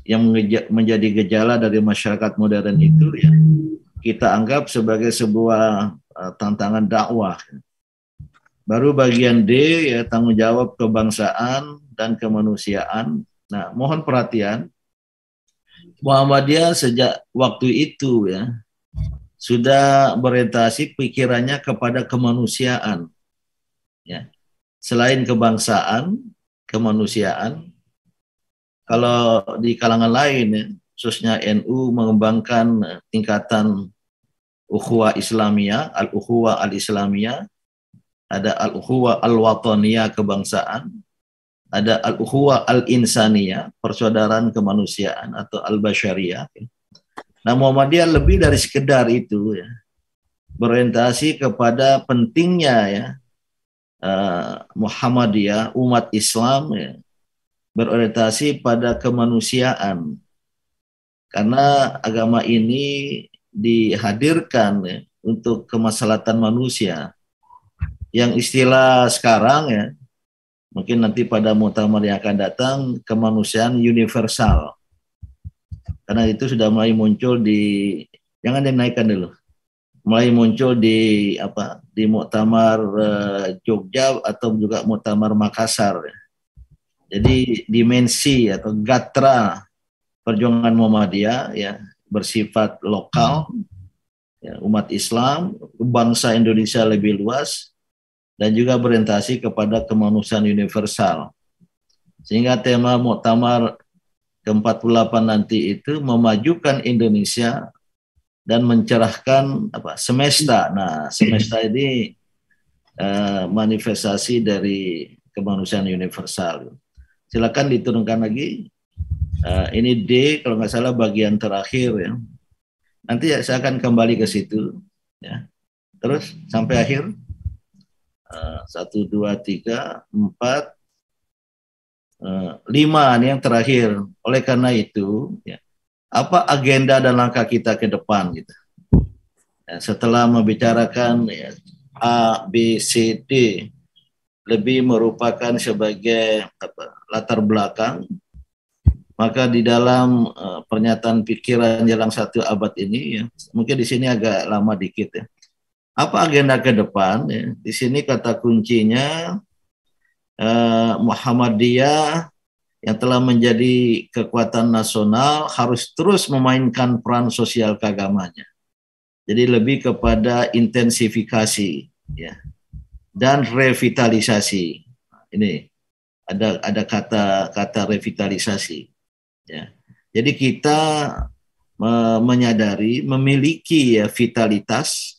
yang menjadi gejala dari masyarakat modern itu, ya, kita anggap sebagai sebuah tantangan dakwah. Baru bagian D, ya, tanggung jawab kebangsaan dan kemanusiaan. Nah, mohon perhatian, Muhammadiyah sejak waktu itu, ya, sudah berorientasi pikirannya kepada kemanusiaan, ya. Selain kebangsaan, kemanusiaan. Kalau di kalangan lain, ya, khususnya NU mengembangkan tingkatan ukhuwah Islamiyah, al-ukhuwah al-Islamiyah, ada al-ukhuwah al-wataniyah kebangsaan, ada al-ukhuwah al-insaniyah, persaudaraan kemanusiaan atau al-basyariyah. Nah, Muhammadiyah lebih dari sekedar itu, ya, berorientasi kepada pentingnya, ya, Muhammadiyah, umat Islam, ya, berorientasi pada kemanusiaan, karena agama ini dihadirkan, ya, untuk kemaslahatan manusia. Yang istilah sekarang, ya, mungkin nanti pada muktamar yang akan datang, kemanusiaan universal, karena itu sudah mulai muncul jangan dinaikkan dulu, mulai muncul di muktamar Jogja atau juga muktamar Makassar, ya. Jadi dimensi atau gatra perjuangan Muhammadiyah, ya, bersifat lokal, ya, umat Islam, bangsa Indonesia lebih luas, dan juga berorientasi kepada kemanusiaan universal. Sehingga tema muktamar ke-48 nanti itu memajukan Indonesia dan mencerahkan semesta. Nah, semesta ini manifestasi dari kemanusiaan universal. Silakan diturunkan lagi. Ini D, kalau nggak salah bagian terakhir, ya. Nanti saya akan kembali ke situ, ya. Terus sampai akhir. 1, 2, 3, 4, 5 ini yang terakhir. Oleh karena itu, ya, apa agenda dan langkah kita ke depan, gitu. Ya, setelah membicarakan, ya, A, B, C, D, lebih merupakan sebagai latar belakang, maka di dalam pernyataan pikiran jelang 1 abad ini, ya, mungkin di sini agak lama dikit, ya, Apa agenda ke depan? Ya. Di sini kata kuncinya Muhammadiyah yang telah menjadi kekuatan nasional harus terus memainkan peran sosial keagamanya. Jadi lebih kepada intensifikasi ya dan revitalisasi. Ini ada kata revitalisasi ya. Jadi kita menyadari memiliki ya vitalitas,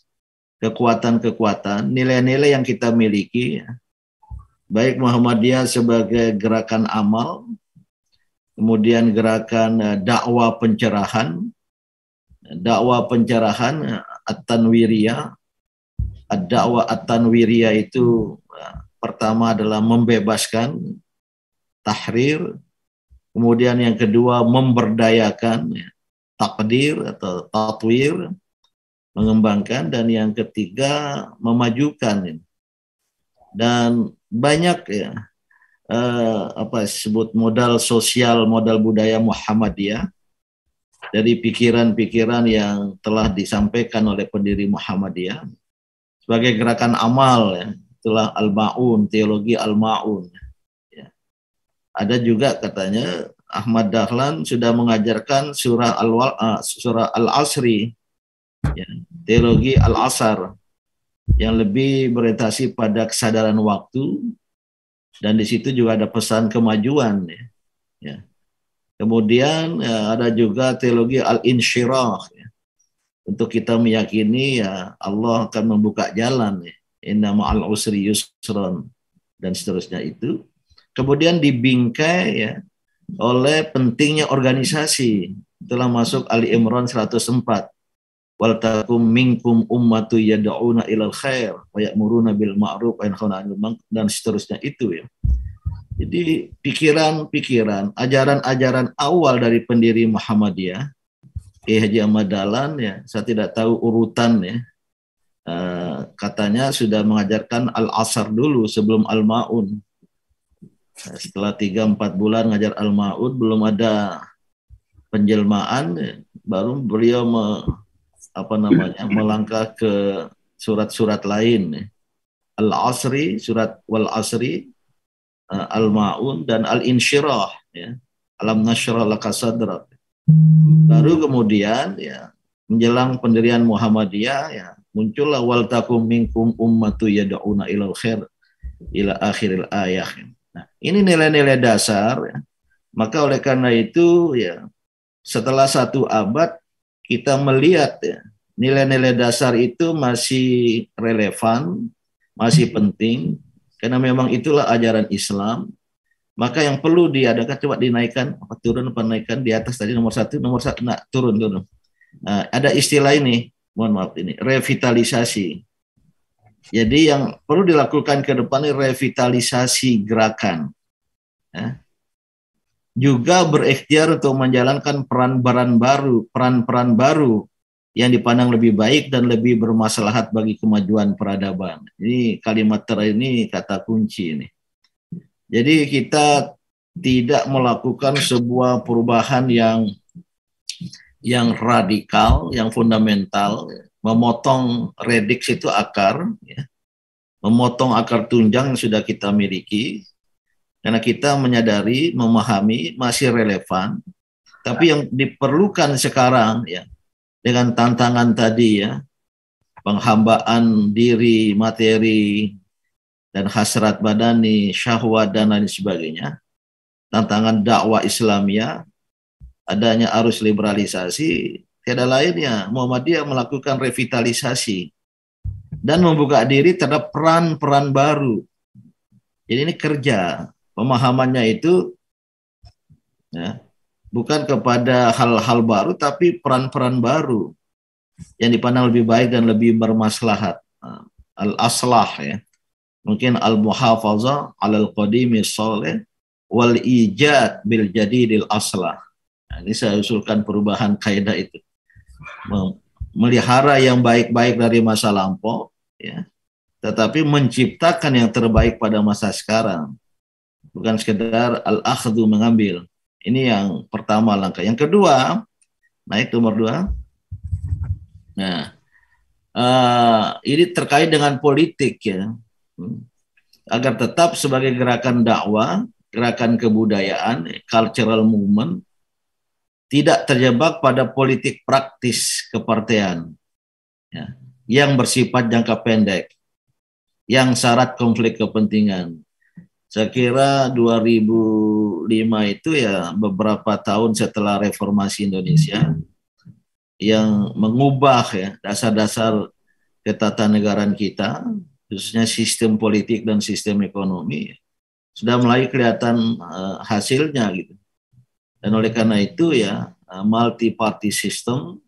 kekuatan-kekuatan, nilai-nilai yang kita miliki ya. Baik Muhammadiyah sebagai gerakan amal, kemudian gerakan dakwah pencerahan at-tanwiriyah. Ad-dakwah at-tanwiriyah itu pertama adalah membebaskan, tahrir, kemudian yang kedua memberdayakan, takdir atau tatwir, mengembangkan, dan yang ketiga memajukan. Dan banyak ya disebut modal sosial, modal budaya Muhammadiyah dari pikiran-pikiran yang telah disampaikan oleh pendiri Muhammadiyah sebagai gerakan amal ya. Itulah Al-Ma'un, teologi Al-Ma'un ya. Ada juga katanya Ahmad Dahlan sudah mengajarkan surah Al-Asri ya, teologi Al-Asar yang lebih berorientasi pada kesadaran waktu, dan di situ juga ada pesan kemajuan ya. Kemudian ya, ada juga teologi al-insyirah ya. Untuk kita meyakini ya Allah akan membuka jalan ya. Inna ma'al usri yusron dan seterusnya itu. Kemudian dibingkai ya oleh pentingnya organisasi. Itulah masuk Ali Imran 104. Wal takum minkum ummatu yad'una ilal khair wa ya'muruna bil ma'ruf wa yanhauna 'anil munkar dan seterusnya itu ya. Jadi pikiran-pikiran, ajaran-ajaran awal dari pendiri Muhammadiyah, Kiai Haji Ahmad Dahlan ya, saya tidak tahu urutan ya. Katanya sudah mengajarkan Al-Asar dulu sebelum Al-Ma'un. Setelah 3-4 bulan ngajar Al-Ma'un belum ada penjelmaan ya, baru beliau melangkah ke surat-surat lain. Al-Asri, surat Wal-Asri, Al-Ma'un, dan Al-Insyirah. Ya. Alam nasyrah laka sadrak. Baru kemudian ya menjelang pendirian Muhammadiyah ya muncullah wal takum minkum ummatu yad'una ilal khair ila akhiril ayah. Nah, ini nilai-nilai dasar ya. Maka oleh karena itu ya setelah 1 abad kita melihat ya, nilai-nilai dasar itu masih relevan, masih penting, karena memang itulah ajaran Islam. Maka yang perlu diadakan, coba dinaikkan, naikkan di atas tadi nomor 1, nah, turun. Nah, ada istilah ini, mohon maaf ini, revitalisasi. Jadi yang perlu dilakukan ke depan ini revitalisasi gerakan. Ya. Juga berikhtiar untuk menjalankan peran-peran baru yang dipandang lebih baik dan lebih bermaslahat bagi kemajuan peradaban. Ini kalimat ini kata kunci ini. Jadi kita tidak melakukan sebuah perubahan yang radikal, yang fundamental, memotong rediks itu akar, ya. Memotong akar tunjang yang sudah kita miliki. Karena kita menyadari, memahami, masih relevan. Tapi yang diperlukan sekarang ya dengan tantangan tadi ya, penghambaan diri, materi, dan hasrat badani, syahwat, dan lain sebagainya. Tantangan dakwah Islamiyah, adanya arus liberalisasi, tiada lainnya Muhammadiyah melakukan revitalisasi dan membuka diri terhadap peran-peran baru. Jadi ini kerja. Pemahamannya itu ya, bukan kepada hal-hal baru, tapi peran-peran baru yang dipandang lebih baik dan lebih bermaslahat. Al-aslah ya. Mungkin al-muhafazah alal qadimi sholih wal ijad bil jadidil aslah. Nah, ini saya usulkan perubahan kaidah itu. Melihara yang baik-baik dari masa lampau ya. Tetapi menciptakan yang terbaik pada masa sekarang. Bukan sekedar al-akhdhu mengambil. Ini yang pertama langkah. Yang kedua, naik nomor 2. Nah, Ini terkait dengan politik ya, agar tetap sebagai gerakan dakwah, gerakan kebudayaan, cultural movement, tidak terjebak pada politik praktis kepartean ya, yang bersifat jangka pendek, yang syarat konflik kepentingan. Saya kira 2005 itu ya beberapa tahun setelah reformasi Indonesia yang mengubah ya dasar-dasar ketatanegaraan kita, khususnya sistem politik dan sistem ekonomi, sudah mulai kelihatan hasilnya gitu. Dan oleh karena itu ya multi party system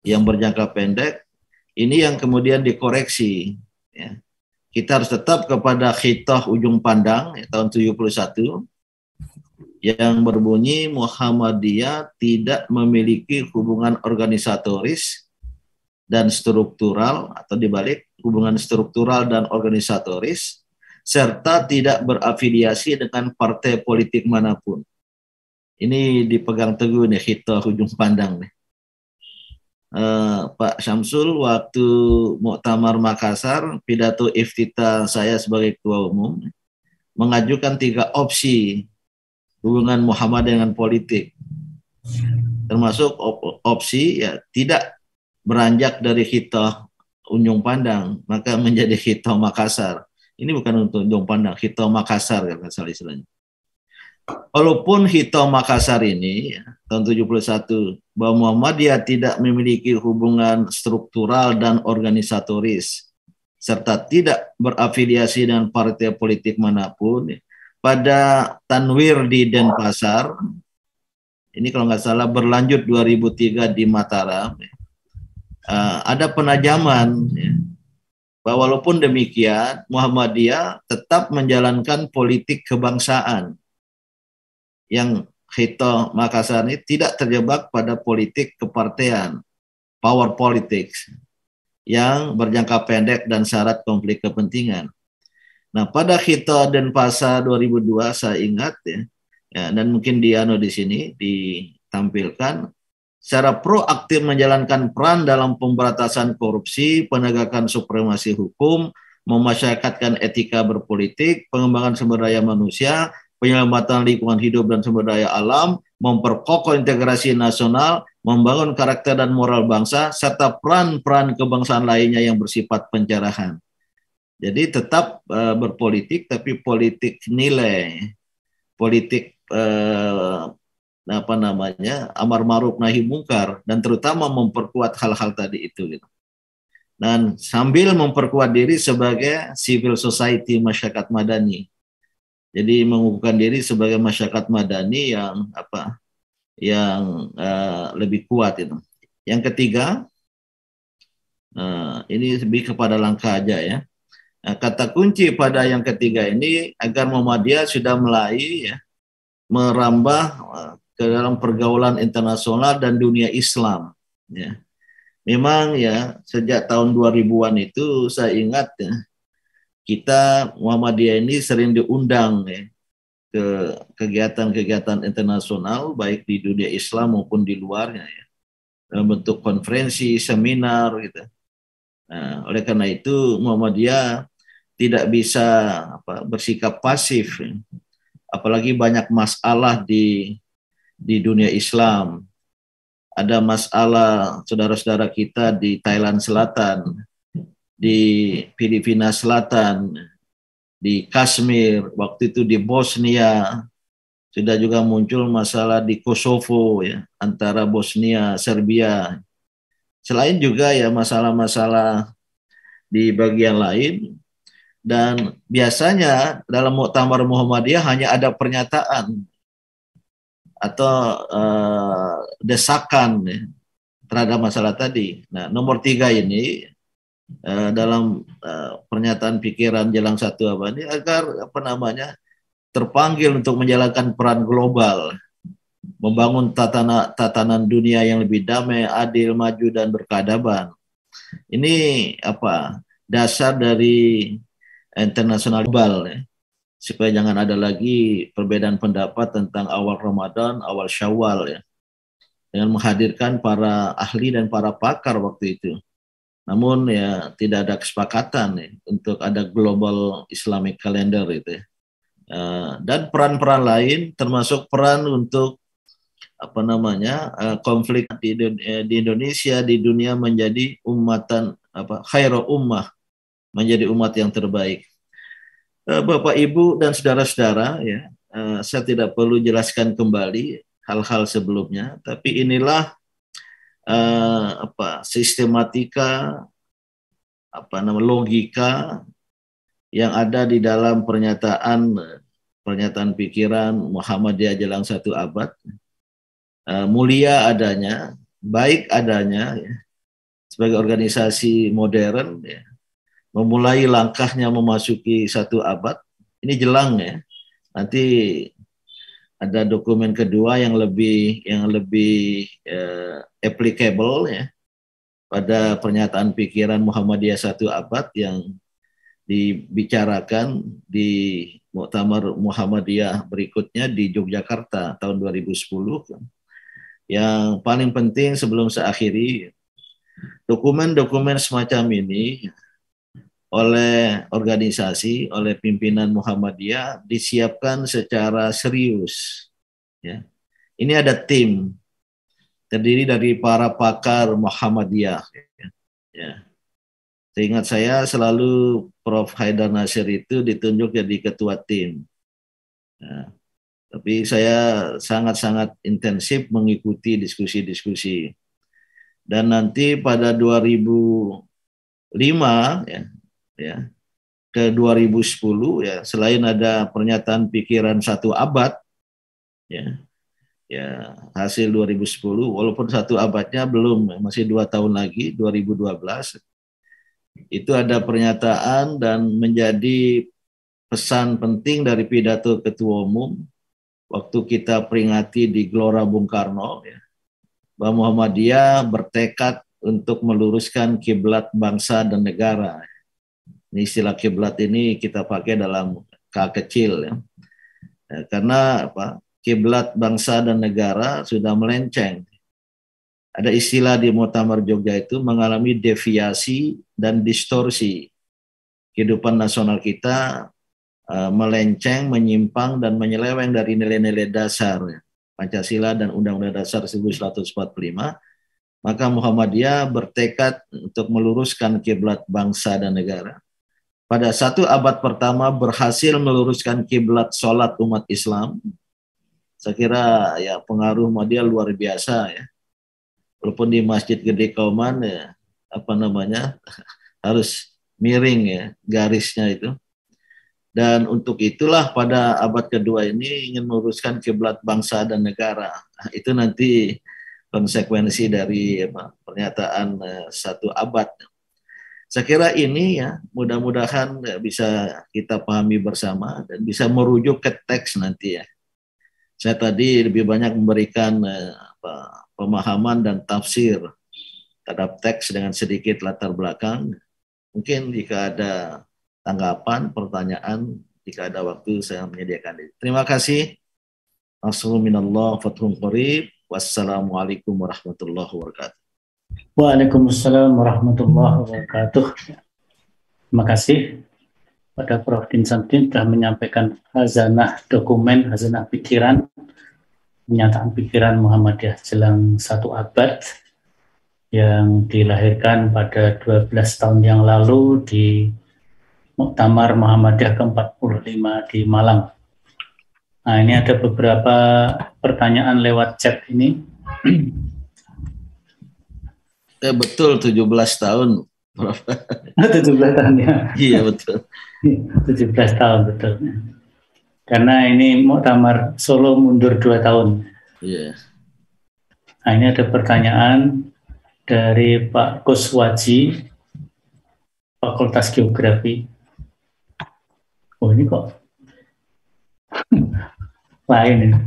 yang berjangka pendek ini yang kemudian dikoreksi ya. Kita harus tetap kepada khitah ujung pandang ya, tahun 71 yang berbunyi Muhammadiyah tidak memiliki hubungan organisatoris dan struktural, atau dibalik, hubungan struktural dan organisatoris, serta tidak berafiliasi dengan partai politik manapun. Ini dipegang teguh nih khitah ujung pandang nih. Pak Syamsul waktu Muktamar Makassar, pidato iftitah saya sebagai ketua umum mengajukan 3 opsi hubungan Muhammad dengan politik, termasuk opsi ya tidak beranjak dari khitah ujung pandang maka menjadi khitah Makassar. Ini bukan untuk ujung pandang, khitah Makassar kalau salah istilahnya. Walaupun khitah Makassar ini ya, tahun 71 bahwa Muhammadiyah tidak memiliki hubungan struktural dan organisatoris serta tidak berafiliasi dengan partai politik manapun, ya, pada Tanwir di Denpasar, ini kalau nggak salah berlanjut 2003 di Mataram, ya, ada penajaman ya, bahwa walaupun demikian Muhammadiyah tetap menjalankan politik kebangsaan yang khitah Makassar ini tidak terjebak pada politik kepartean, power politics, yang berjangka pendek dan syarat konflik kepentingan. Nah, pada khitah Denpasar 2002 saya ingat ya, dan mungkin di sini ditampilkan secara proaktif menjalankan peran dalam pemberantasan korupsi, penegakan supremasi hukum, memasyarakatkan etika berpolitik, pengembangan sumber daya manusia, penyelamatan lingkungan hidup dan sumber daya alam, memperkokoh integrasi nasional, membangun karakter dan moral bangsa, serta peran-peran kebangsaan lainnya yang bersifat pencerahan. Jadi tetap berpolitik, tapi politik nilai, politik amar ma'ruf nahi mungkar, dan terutama memperkuat hal-hal tadi itu gitu. Dan sambil memperkuat diri sebagai civil society, masyarakat madani. Jadi mengukuhkan diri sebagai masyarakat madani yang lebih kuat itu. Yang ketiga, ini lebih kepada langkah aja ya. Kata kunci pada yang ketiga ini agar Muhammadiyah sudah mulai ya, merambah ke dalam pergaulan internasional dan dunia Islam. Ya. Memang ya sejak tahun 2000-an itu saya ingat ya, kita Muhammadiyah ini sering diundang ya, ke kegiatan-kegiatan internasional baik di dunia Islam maupun di luarnya ya, dalam bentuk konferensi, seminar gitu. Nah, oleh karena itu Muhammadiyah tidak bisa bersikap pasif ya. Apalagi banyak masalah di dunia Islam. Ada masalah saudara-saudara kita di Thailand Selatan, di Filipina Selatan, di Kashmir, waktu itu di Bosnia, sudah juga muncul masalah di Kosovo ya, antara Bosnia, Serbia. Selain juga ya masalah-masalah di bagian lain, dan biasanya dalam Muktamar Muhammadiyah hanya ada pernyataan atau desakan ya, terhadap masalah tadi. Nah, nomor 3 ini dalam pernyataan pikiran Jelang 1 Abadi agar terpanggil untuk menjalankan peran global, membangun tatanan dunia yang lebih damai, adil, maju dan berkeadaban. Ini dasar dari internasional global ya, supaya jangan ada lagi perbedaan pendapat tentang awal Ramadan, awal Syawal ya, dengan menghadirkan para ahli dan para pakar waktu itu. Namun ya tidak ada kesepakatan ya, untuk ada global Islamic calendar itu ya. Dan peran-peran lain termasuk peran untuk konflik di Indonesia, di dunia menjadi khairu ummah, menjadi umat yang terbaik. Bapak Ibu dan saudara-saudara ya, saya tidak perlu jelaskan kembali hal-hal sebelumnya, tapi inilah sistematika logika yang ada di dalam pernyataan pikiran Muhammadiyah jelang 1 abad. Mulia adanya, baik adanya ya, sebagai organisasi modern ya, memulai langkahnya memasuki 1 abad. Ini jelang ya. Nanti ada dokumen kedua yang lebih applicable ya pada pernyataan pikiran Muhammadiyah 1 abad yang dibicarakan di Muktamar Muhammadiyah berikutnya di Yogyakarta tahun 2010. Yang paling penting sebelum saya akhiri, dokumen-dokumen semacam ini oleh organisasi, oleh pimpinan Muhammadiyah disiapkan secara serius. Ya. Ini ada tim terdiri dari para pakar Muhammadiyah. Ya. Seingat saya selalu Prof. Haidar Nasir itu ditunjuk jadi ketua tim. Ya. Tapi saya sangat-sangat intensif mengikuti diskusi-diskusi. Dan nanti pada 2005 ya ke 2010 ya, selain ada pernyataan pikiran 1 abad ya hasil 2010, walaupun 1 abadnya belum, masih 2 tahun lagi 2012, itu ada pernyataan dan menjadi pesan penting dari pidato Ketua Umum waktu kita peringati di Gelora Bung Karno ya, bahwa Muhammadiyah bertekad untuk meluruskan kiblat bangsa dan negara. Ini istilah kiblat ini kita pakai dalam K kecil ya. Karena kiblat bangsa dan negara sudah melenceng. Ada istilah di Muktamar Jogja itu mengalami deviasi dan distorsi. Kehidupan nasional kita melenceng, menyimpang, dan menyeleweng dari nilai-nilai dasar Pancasila dan Undang-Undang Dasar 1945, maka Muhammadiyah bertekad untuk meluruskan kiblat bangsa dan negara. Pada 1 abad pertama berhasil meluruskan kiblat sholat umat Islam. Saya kira ya pengaruh Muhammadiyah luar biasa ya. Walaupun di Masjid Gede Kauman ya, harus miring ya garisnya itu. Dan untuk itulah pada abad kedua ini ingin meluruskan kiblat bangsa dan negara. Nah, itu nanti konsekuensi dari pernyataan 1 abad. Saya kira ini ya mudah-mudahan bisa kita pahami bersama dan bisa merujuk ke teks nanti ya. Saya tadi lebih banyak memberikan pemahaman dan tafsir terhadap teks dengan sedikit latar belakang. Mungkin jika ada tanggapan, pertanyaan, jika ada waktu saya menyediakan itu. Terima kasih. Wassalamualaikum warahmatullahi wabarakatuh. Waalaikumsalam warahmatullahi wabarakatuh. Terima kasih pada Prof. Din Samsudin telah menyampaikan hazanah dokumen, hazanah pikiran, pernyataan pikiran Muhammadiyah jelang 1 abad yang dilahirkan pada 12 tahun yang lalu di Muktamar Muhammadiyah ke-45 di Malang. Nah, ini ada beberapa pertanyaan lewat chat ini. Betul 17 tahun, Prof. 17 tahun ya. Iya betul. 17 tahun betul. Karena ini Muktamar Solo mundur 2 tahun. Iya. Nah, ini ada pertanyaan dari Pak Kuswaji, Fakultas Geografi. Oh, ini kok lain ini,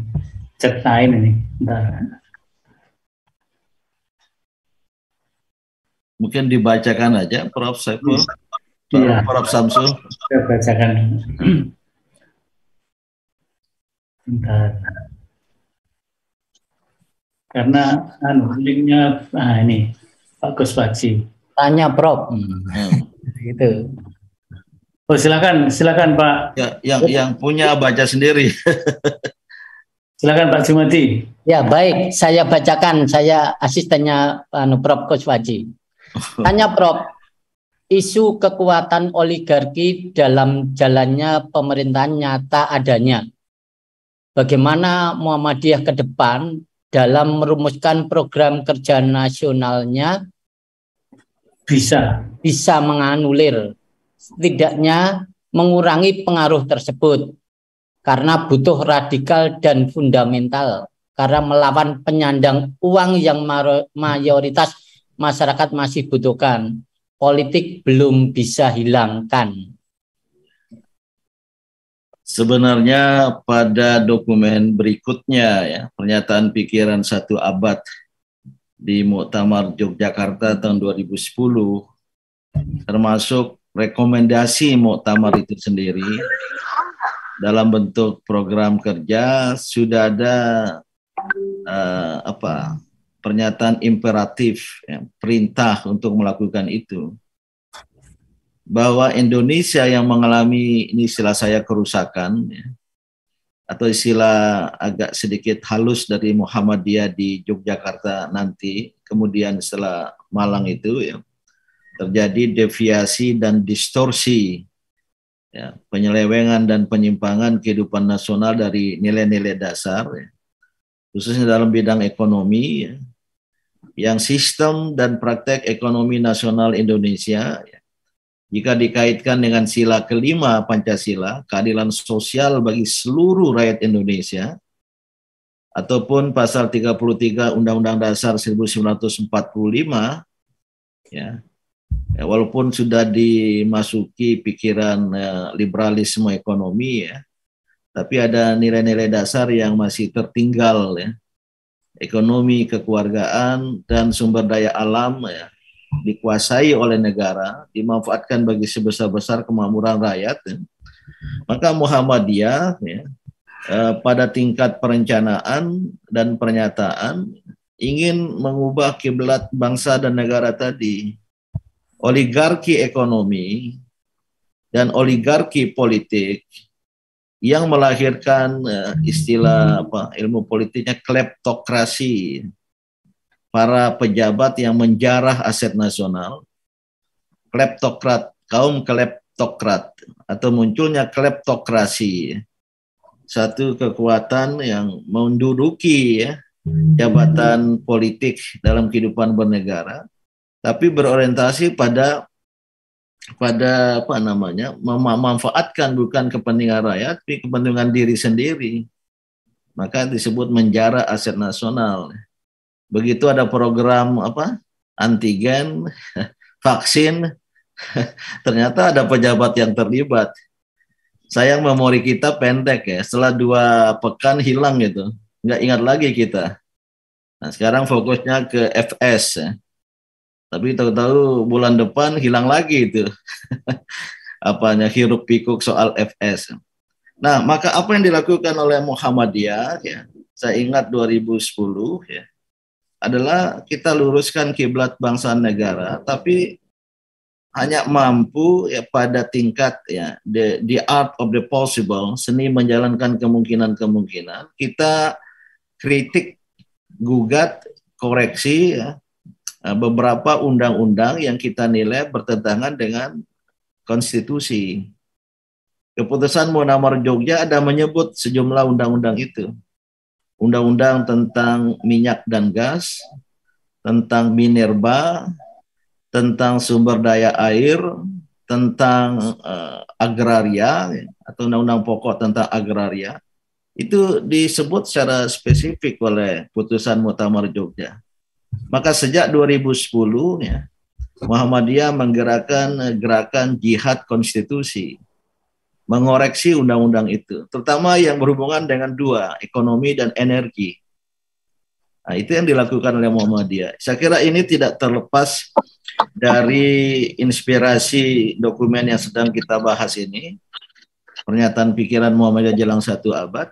chat lain ini. Bentar. Mungkin dibacakan aja, Prof. Saiful, Iya. Prof. Samsul. Saya bacakan. Bentar. Karena linknya, ini Pak Kuswaji. Tanya Prof. Gitu. Oh, silakan Pak. Ya, yang punya baca sendiri. Silakan Pak Jumadi. Ya, baik, saya bacakan, saya asistennya Prof Kuswaji. Tanya Prof, isu kekuatan oligarki dalam jalannya pemerintahan nyata adanya. Bagaimana Muhammadiyah ke depan dalam merumuskan program kerja nasionalnya bisa menganulir, setidaknya mengurangi pengaruh tersebut, karena butuh radikal dan fundamental, karena melawan penyandang uang yang mayoritas masyarakat masih butuhkan. Politik belum bisa hilangkan. Sebenarnya pada dokumen berikutnya ya, pernyataan pikiran 1 abad di Muktamar Yogyakarta tahun 2010, termasuk rekomendasi muktamar itu sendiri dalam bentuk program kerja sudah ada pernyataan imperatif, ya, perintah untuk melakukan itu. Bahwa Indonesia yang mengalami, ini istilah saya kerusakan, ya, atau istilah agak sedikit halus dari Muhammadiyah di Yogyakarta nanti, kemudian setelah Malang itu, ya, terjadi deviasi dan distorsi, ya, penyelewengan dan penyimpangan kehidupan nasional dari nilai-nilai dasar, ya, khususnya dalam bidang ekonomi, ya, yang sistem dan praktek ekonomi nasional Indonesia, ya, jika dikaitkan dengan sila kelima Pancasila, keadilan sosial bagi seluruh rakyat Indonesia, ataupun pasal 33 Undang-Undang Dasar 1945, ya, walaupun sudah dimasuki pikiran liberalisme ekonomi, ya, tapi ada nilai-nilai dasar yang masih tertinggal, ya. Ekonomi, kekeluargaan, dan sumber daya alam, ya, dikuasai oleh negara, dimanfaatkan bagi sebesar-besar kemakmuran rakyat, ya. Maka Muhammadiyah, ya, pada tingkat perencanaan dan pernyataan ingin mengubah kiblat bangsa dan negara tadi. Oligarki ekonomi dan oligarki politik yang melahirkan istilah ilmu politiknya kleptokrasi, para pejabat yang menjarah aset nasional, kleptokrat, kaum kleptokrat, atau munculnya kleptokrasi, satu kekuatan yang menduduki, ya, jabatan politik dalam kehidupan bernegara, tapi berorientasi pada memanfaatkan bukan kepentingan rakyat, tapi kepentingan diri sendiri. Maka disebut menjara aset nasional. Begitu ada program antigen, vaksin, ternyata ada pejabat yang terlibat. Sayang memori kita pendek, ya. Setelah 2 pekan hilang gitu, nggak ingat lagi kita. Nah, sekarang fokusnya ke FS, ya. Tapi tahu-tahu bulan depan hilang lagi itu. Hiruk pikuk soal FS. Nah, maka apa yang dilakukan oleh Muhammadiyah, ya, saya ingat 2010, ya, adalah kita luruskan kiblat bangsa negara, tapi hanya mampu, ya, pada tingkat, ya, the art of the possible, seni menjalankan kemungkinan-kemungkinan. Kita kritik, gugat, koreksi, ya, beberapa undang-undang yang kita nilai bertentangan dengan konstitusi. Keputusan Muktamar Jogja ada menyebut sejumlah undang-undang itu. Undang-undang tentang minyak dan gas, tentang minerba, tentang sumber daya air, tentang agraria, atau undang-undang pokok tentang agraria. Itu disebut secara spesifik oleh putusan Muktamar Jogja. Maka sejak 2010, ya, Muhammadiyah menggerakkan gerakan jihad konstitusi, mengoreksi undang-undang itu, terutama yang berhubungan dengan 2, ekonomi dan energi. Nah, itu yang dilakukan oleh Muhammadiyah. Saya kira ini tidak terlepas dari inspirasi dokumen yang sedang kita bahas ini, pernyataan pikiran Muhammadiyah jelang 1 abad,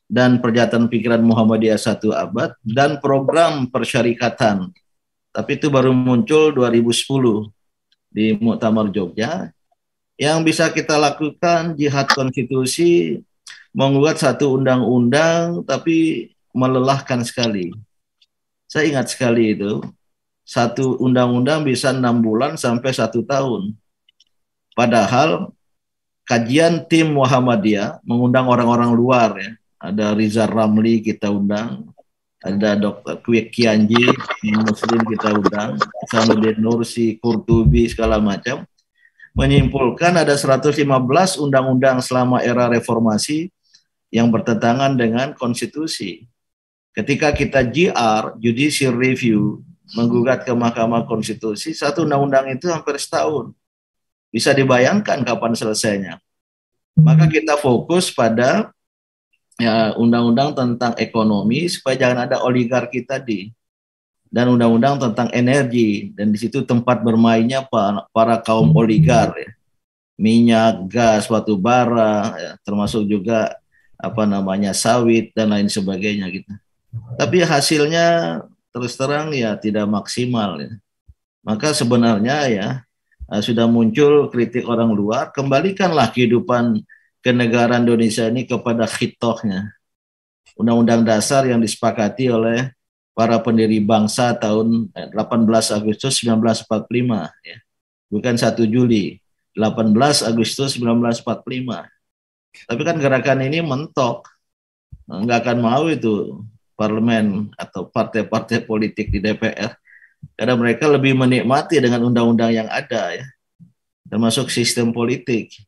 dan pernyataan pikiran Muhammadiyah 1 abad, dan program persyarikatan tapi itu baru muncul 2010 di Muktamar Jogja. Yang bisa kita lakukan jihad konstitusi, membuat satu undang-undang, tapi melelahkan sekali. Saya ingat sekali itu, satu undang-undang bisa 6 bulan sampai 1 tahun. Padahal kajian tim Muhammadiyah mengundang orang-orang luar ya. Ada Rizal Ramli kita undang, ada Dr. Kwek Kianji, Muslim kita undang, Sanuddin Nursi, Qurtubi, segala macam. Menyimpulkan ada 115 undang-undang selama era reformasi yang bertentangan dengan konstitusi. Ketika kita JR, Judicial Review, menggugat ke Mahkamah Konstitusi, satu undang-undang itu hampir setahun. Bisa dibayangkan kapan selesainya. Maka kita fokus pada ya, undang-undang tentang ekonomi supaya jangan ada oligarki tadi. Dan undang-undang tentang energi, dan di situ tempat bermainnya para kaum oligar ya. Minyak, gas, batu bara ya, termasuk juga sawit dan lain sebagainya gitu. Tapi hasilnya terus terang ya tidak maksimal ya. Maka sebenarnya ya sudah muncul kritik orang luar, kembalikanlah kehidupan kenegaraan Indonesia ini kepada khitohnya. Undang-undang dasar yang disepakati oleh para pendiri bangsa tahun 18 Agustus 1945 ya. Bukan 1 Juli, 18 Agustus 1945. Tapi kan gerakan ini mentok, nggak akan mau itu parlemen atau partai-partai politik di DPR, karena mereka lebih menikmati dengan undang-undang yang ada ya, termasuk sistem politik.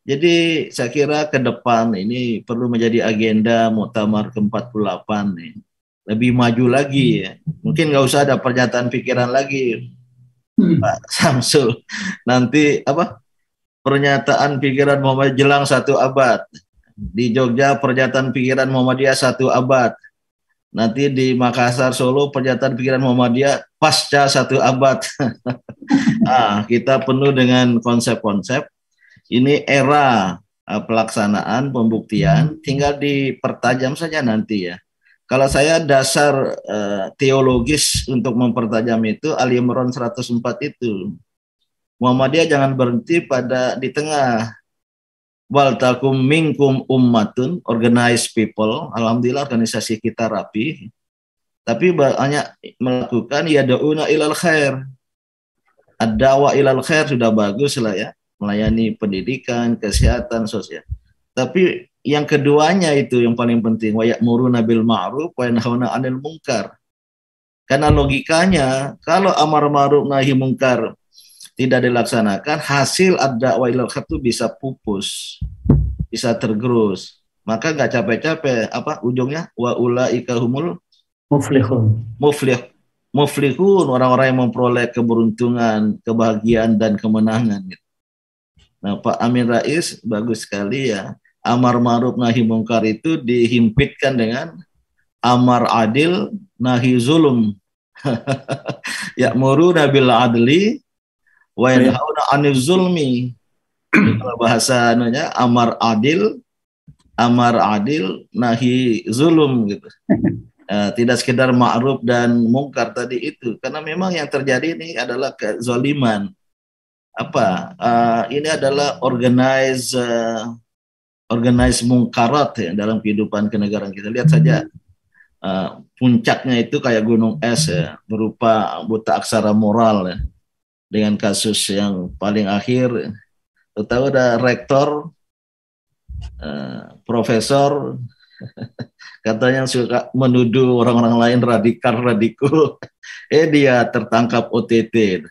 Jadi saya kira ke depan ini perlu menjadi agenda Muktamar ke-48 nih. Lebih maju lagi ya. Mungkin nggak usah ada pernyataan pikiran lagi, Pak Samsul. Nanti pernyataan pikiran Muhammadiyah jelang 1 abad. Di Jogja pernyataan pikiran Muhammadiyah 1 abad. Nanti di Makassar, Solo pernyataan pikiran Muhammadiyah pasca 1 abad. Kita penuh dengan konsep-konsep. Ini era pelaksanaan pembuktian, tinggal dipertajam saja nanti ya. Kalau saya dasar teologis untuk mempertajam itu Ali Imran 104 itu. Muhammadiyah jangan berhenti di tengah. Wal takum minkum ummatun, organized people. Alhamdulillah organisasi kita rapi. Tapi banyak melakukan yad'una ilal khair. Ad-da'wah ilal khair sudah bagus lah ya. Melayani pendidikan, kesehatan, sosial. Tapi yang keduanya itu yang paling penting, wa ya'muruna bil ma'ruf wa yanhauna 'anil munkar. Karena logikanya kalau amar ma'ruf nahi munkar tidak dilaksanakan, hasil ad-da'wah ilal khair itu bisa pupus, bisa tergerus. Maka nggak capek-capek ujungnya wa ulaika humul muflihun, orang-orang yang memperoleh keberuntungan, kebahagiaan dan kemenangan gitu. Nah, Pak Amin Rais bagus sekali ya. Amar ma'ruf nahi munkar itu dihimpitkan dengan amar adil nahi zulum. Ya'muruna bil adli wa yanhauna 'anil zulmi. Kalau bahasa amar adil nahi zulum gitu. Tidak sekedar ma'ruf dan mungkar tadi itu, karena memang yang terjadi ini adalah kezaliman. Ini adalah organize mungkarat ya, dalam kehidupan kenegaraan kita. Lihat saja puncaknya itu kayak gunung es ya, berupa buta aksara moral ya, dengan kasus yang paling akhir. Tahu ada rektor, profesor katanya suka menuduh orang-orang lain radikal. Dia tertangkap OTT.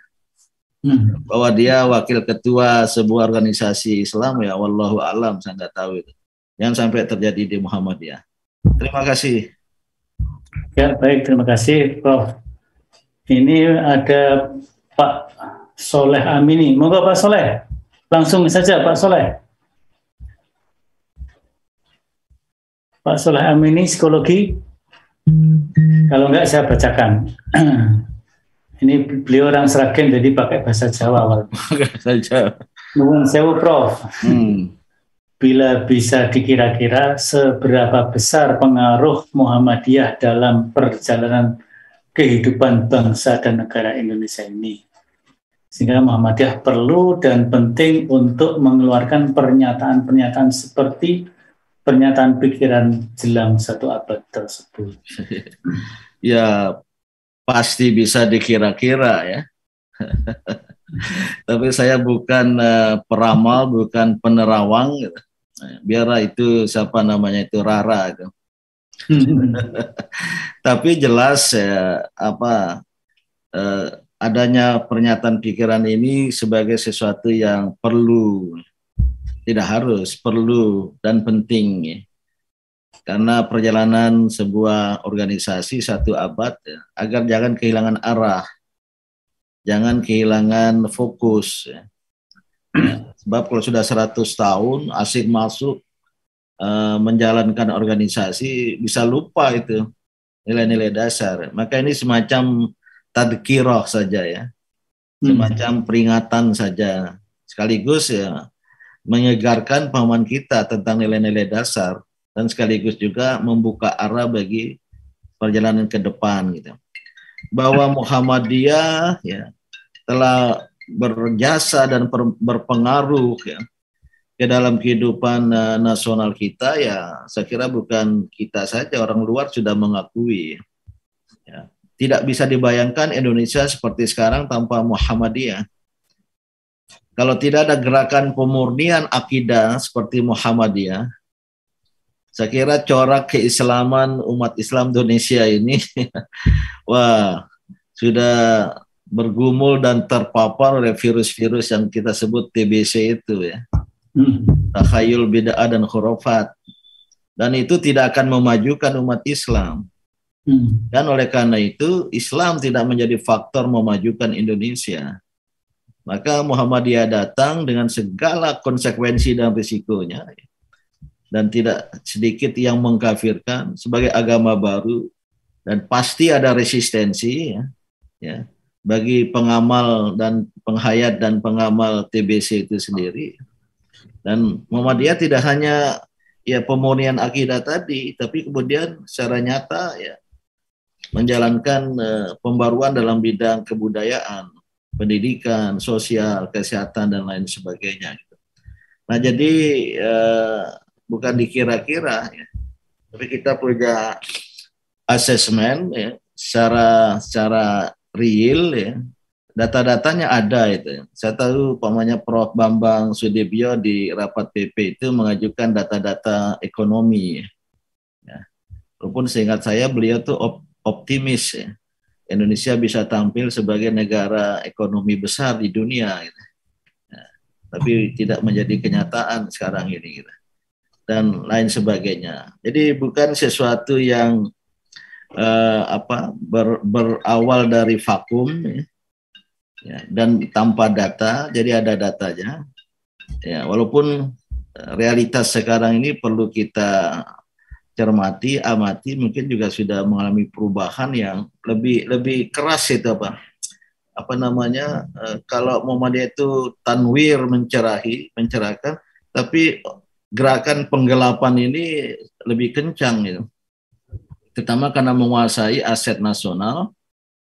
Bahwa dia wakil ketua sebuah organisasi Islam ya, wallahu alam, saya nggak tahu itu. Yang sampai terjadi di Muhammadiyah. Terima kasih. Ya, baik, terima kasih Prof. Ini ada Pak Soleh Amini. Moga Pak Soleh, langsung saja Pak Soleh. Pak Soleh Amini, psikologi. Kalau enggak saya bacakan. Ini beliau orang Sragen, jadi pakai bahasa Jawa awalnya. Saja. Nuwun sewu Prof. Bila bisa dikira-kira seberapa besar pengaruh Muhammadiyah dalam perjalanan kehidupan bangsa dan negara Indonesia ini. Sehingga Muhammadiyah perlu dan penting untuk mengeluarkan pernyataan-pernyataan seperti pernyataan pikiran jelang 1 abad tersebut. Ya, pasti bisa dikira-kira ya. Tapi saya bukan peramal, bukan penerawang. Gitu. Biar itu siapa namanya itu Rara. Gitu. Tapi jelas adanya pernyataan pikiran ini sebagai sesuatu yang perlu, tidak harus, perlu dan penting ya. Karena perjalanan sebuah organisasi 1 abad ya, agar jangan kehilangan arah, jangan kehilangan fokus ya. Sebab kalau sudah 100 tahun asik masuk menjalankan organisasi bisa lupa itu nilai-nilai dasar. Maka ini semacam tadkirah saja ya, semacam peringatan saja, sekaligus ya menyegarkan pemahaman kita tentang nilai-nilai dasar dan sekaligus juga membuka arah bagi perjalanan ke depan gitu. Bahwa Muhammadiyah ya telah berjasa dan berpengaruh ya ke dalam kehidupan nasional kita ya, saya kira bukan kita saja, orang luar sudah mengakui ya. Tidak bisa dibayangkan Indonesia seperti sekarang tanpa Muhammadiyah. Kalau tidak ada gerakan pemurnian akidah seperti Muhammadiyah, saya kira corak keislaman umat Islam Indonesia ini wah, sudah bergumul dan terpapar oleh virus-virus yang kita sebut TBC itu ya. Takhayul bid'ah dan khurafat. Dan itu tidak akan memajukan umat Islam. Dan oleh karena itu Islam tidak menjadi faktor memajukan Indonesia. Maka Muhammadiyah datang dengan segala konsekuensi dan risikonya. Dan tidak sedikit yang mengkafirkan sebagai agama baru. Dan pasti ada resistensi ya, bagi pengamal dan penghayat dan pengamal TBC itu sendiri. Dan Muhammadiyah tidak hanya ya pemurnian akidah tadi, tapi kemudian secara nyata ya menjalankan pembaruan dalam bidang kebudayaan, pendidikan, sosial, kesehatan dan lain sebagainya. Nah jadi bukan dikira-kira, ya, tapi kita punya asesmen ya, secara real ya. Data-datanya ada itu. Saya tahu pamannya Prof. Bambang Sudibyo di rapat PP itu mengajukan data-data ekonomi. Ya. Walaupun seingat saya beliau tuh optimis ya. Indonesia bisa tampil sebagai negara ekonomi besar di dunia. Gitu. Ya. Tapi tidak menjadi kenyataan sekarang ini. Gitu. Dan lain sebagainya. Jadi bukan sesuatu yang berawal dari vakum ya. Ya, dan tanpa data, jadi ada datanya. Ya, walaupun realitas sekarang ini perlu kita cermati, amati, mungkin juga sudah mengalami perubahan yang lebih keras itu apa namanya? Kalau Muhammadiyah itu tanwir mencerahkan, tapi gerakan penggelapan ini lebih kencang gitu. Terutama karena menguasai aset nasional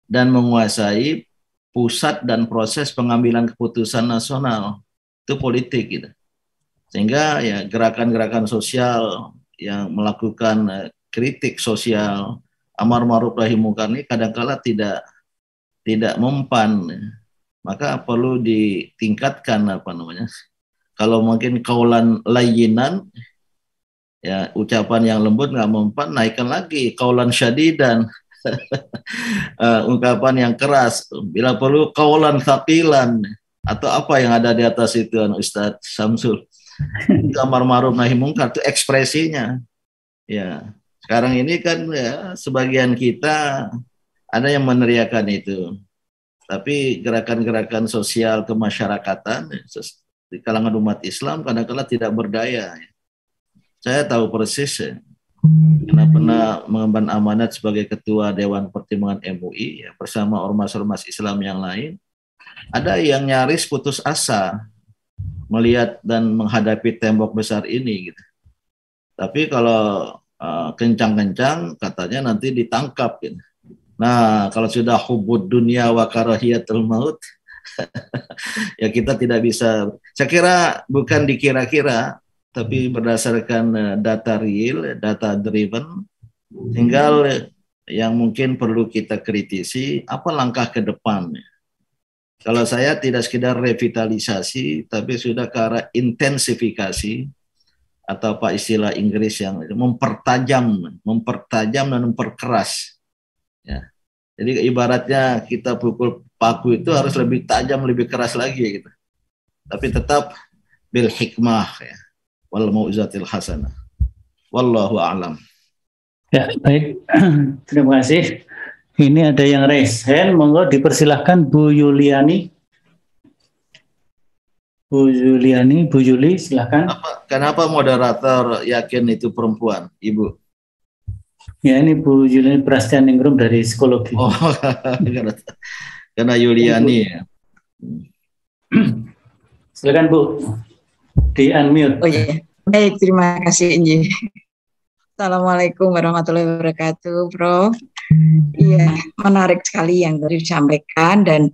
dan menguasai pusat dan proses pengambilan keputusan nasional itu politik gitu. Sehingga ya gerakan-gerakan sosial yang melakukan kritik sosial, amar ma'ruf nahi munkar ini kadang-kala tidak mempan. Maka perlu ditingkatkan kalau mungkin kaulan layyinan ya ucapan yang lembut nggak mempan, naikkan lagi kaulan syadidan. Ungkapan yang keras, bila perlu kaulan thaqilan atau apa yang ada di atas itu Ustadz Samsul. Amar ma'ruf nahi munkar itu ekspresinya. Ya, sekarang ini kan ya sebagian kita ada yang meneriakan itu. Tapi gerakan-gerakan sosial kemasyarakatan di kalangan umat Islam kadang-kadang tidak berdaya. Saya tahu persis ya. Karena pernah mengemban amanat sebagai Ketua Dewan Pertimbangan MUI ya, bersama ormas-ormas Islam yang lain, ada yang nyaris putus asa melihat dan menghadapi tembok besar ini gitu. Tapi kalau kencang-kencang katanya nanti ditangkap gitu. Nah, kalau sudah hubud dunia wa karahiyatul maut, ya kita tidak bisa. Saya kira bukan dikira-kira, tapi berdasarkan data real, data driven. Tinggal yang mungkin perlu kita kritisi, apa langkah ke depan. Kalau saya tidak sekedar revitalisasi, tapi sudah ke arah intensifikasi, atau apa istilah Inggris yang mempertajam dan memperkeras. Ya. Jadi ibaratnya kita pukul paku itu harus lebih tajam, lebih keras lagi gitu. Tapi tetap bil hikmah ya. Wal mau'izatil hasanah. Wallahu a'lam. Ya, baik. Terima kasih. Ini ada yang raise hand, monggo dipersilahkan Bu Yuliani. Bu Yuli, silakan. Kenapa moderator yakin itu perempuan, Ibu? Ya, ini Bu Yuliani Prasetyaningrum dari psikologi. Oh, karena Yuliani ya. Silakan Bu, di unmute. Oh iya, baik, terima kasih Inji. Assalamualaikum warahmatullahi wabarakatuh, Prof. Iya, menarik sekali yang tadi disampaikan dan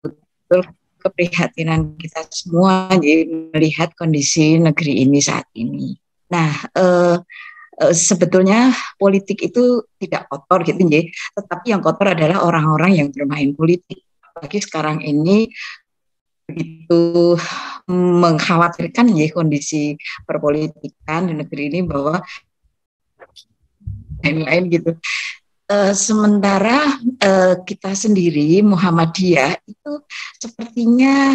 betul keprihatinan kita semua jadi melihat kondisi negeri ini saat ini. Nah, sebetulnya politik itu tidak kotor gitu, Nji. Tetapi yang kotor adalah orang-orang yang bermain politik. Apalagi sekarang ini begitu mengkhawatirkan ya kondisi perpolitikan di negeri ini bahwa lain-lain gitu. Sementara kita sendiri Muhammadiyah itu sepertinya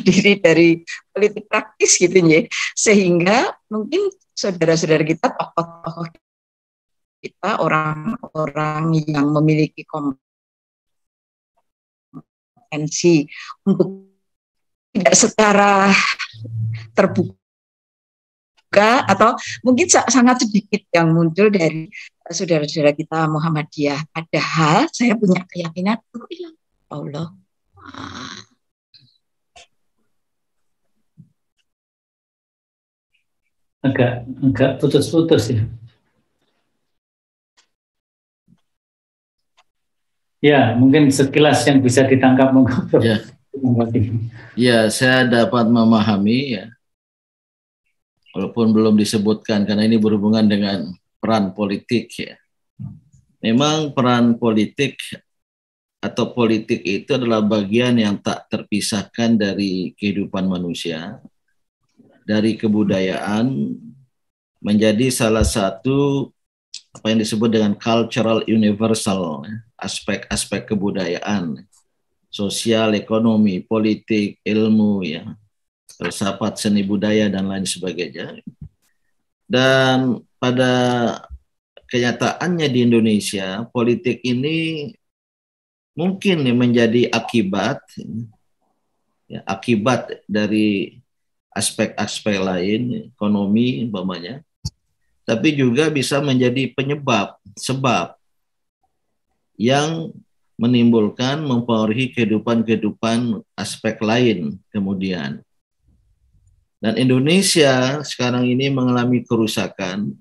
diri dari politik praktis gitu ya, sehingga mungkin saudara-saudara kita, tokoh-tokoh kita, orang-orang yang memiliki kompetensi untuk tidak secara terbuka atau mungkin sangat sedikit yang muncul dari saudara-saudara kita Muhammadiyah. Padahal saya punya keyakinan Allah. Agak putus-putus ya. Ya, mungkin sekilas yang bisa ditangkap monggo. Ya. Ya, saya dapat memahami ya. Walaupun belum disebutkan karena ini berhubungan dengan peran politik ya. Memang peran politik atau politik itu adalah bagian yang tak terpisahkan dari kehidupan manusia, dari kebudayaan, menjadi salah satu apa yang disebut dengan cultural universal, aspek-aspek kebudayaan, sosial, ekonomi, politik, ilmu ya, filsafat, seni budaya dan lain sebagainya. Dan pada kenyataannya di Indonesia, politik ini mungkin menjadi akibat dari aspek-aspek lain, ekonomi umpamanya, tapi juga bisa menjadi sebab yang menimbulkan, mempengaruhi kehidupan aspek lain kemudian. Dan Indonesia sekarang ini mengalami kerusakan,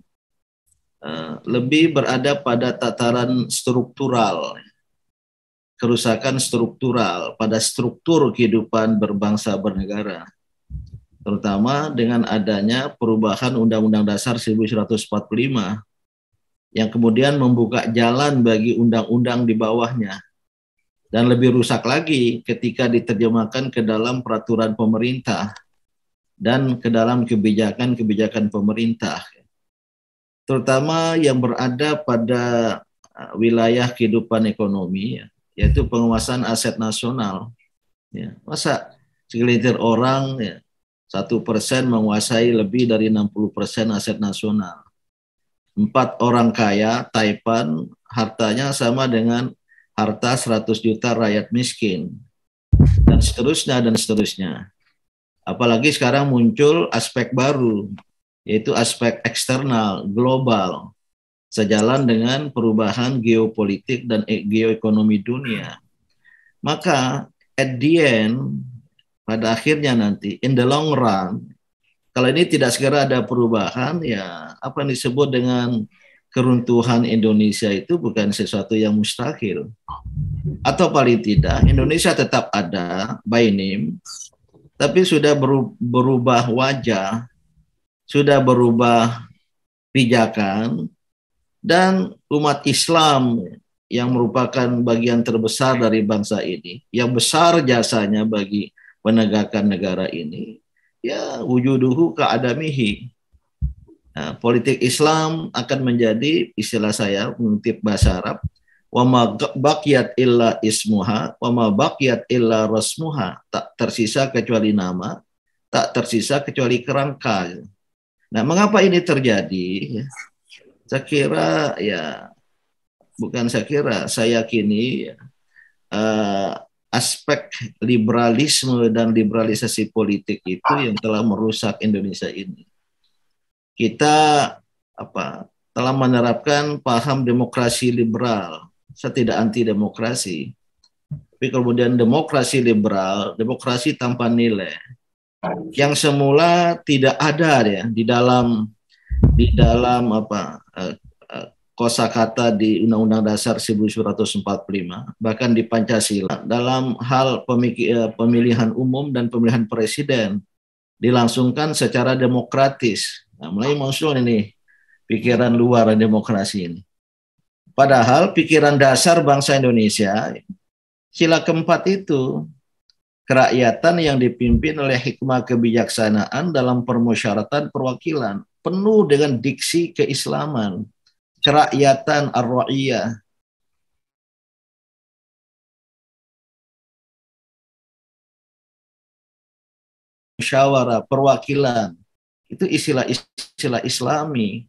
lebih berada pada tataran struktural, kerusakan struktural pada struktur kehidupan berbangsa bernegara, terutama dengan adanya perubahan Undang-Undang Dasar 1945 yang kemudian membuka jalan bagi undang-undang di bawahnya, dan lebih rusak lagi ketika diterjemahkan ke dalam peraturan pemerintah dan ke dalam kebijakan-kebijakan pemerintah, terutama yang berada pada wilayah kehidupan ekonomi, yaitu penguasaan aset nasional. Ya, masa segelintir orang 1% menguasai lebih dari 60% aset nasional. 4 orang kaya, Taipan, hartanya sama dengan harta 100 juta rakyat miskin. Dan seterusnya, dan seterusnya. Apalagi sekarang muncul aspek baru, yaitu aspek eksternal, global, sejalan dengan perubahan geopolitik dan geoekonomi dunia. Maka at the end, pada akhirnya nanti, in the long run, kalau ini tidak segera ada perubahan, ya apa yang disebut dengan keruntuhan Indonesia itu bukan sesuatu yang mustahil. Atau paling tidak, Indonesia tetap ada by name, tapi sudah berubah wajah, sudah berubah pijakan, dan umat Islam yang merupakan bagian terbesar dari bangsa ini, yang besar jasanya bagi penegakan negara ini, ya wujuduhu ka'adamihi. Nah, politik Islam akan menjadi, istilah saya mengutip bahasa Arab, wa ma baqiyat illa ismuha wa ma baqiyat illa rasmuha, tak tersisa kecuali nama, tak tersisa kecuali kerangka. Nah, mengapa ini terjadi? Saya kira ya, bukan saya kira, saya yakini aspek liberalisme dan liberalisasi politik itu yang telah merusak Indonesia ini. Kita telah menerapkan paham demokrasi liberal. Saya tidak anti demokrasi, tapi kemudian demokrasi liberal, demokrasi tanpa nilai, yang semula tidak ada ya di dalam kosakata di Undang-Undang Dasar 1945, bahkan di Pancasila, dalam hal pemilihan umum dan pemilihan presiden dilangsungkan secara demokratis. Nah, mulai muncul ini pikiran luar demokrasi ini. Padahal pikiran dasar bangsa Indonesia, sila keempat itu, kerakyatan yang dipimpin oleh hikmah kebijaksanaan dalam permusyaratan perwakilan, penuh dengan diksi keislaman, kerakyatan ar-ra'iyah. Musyawarah, perwakilan, itu istilah Islami.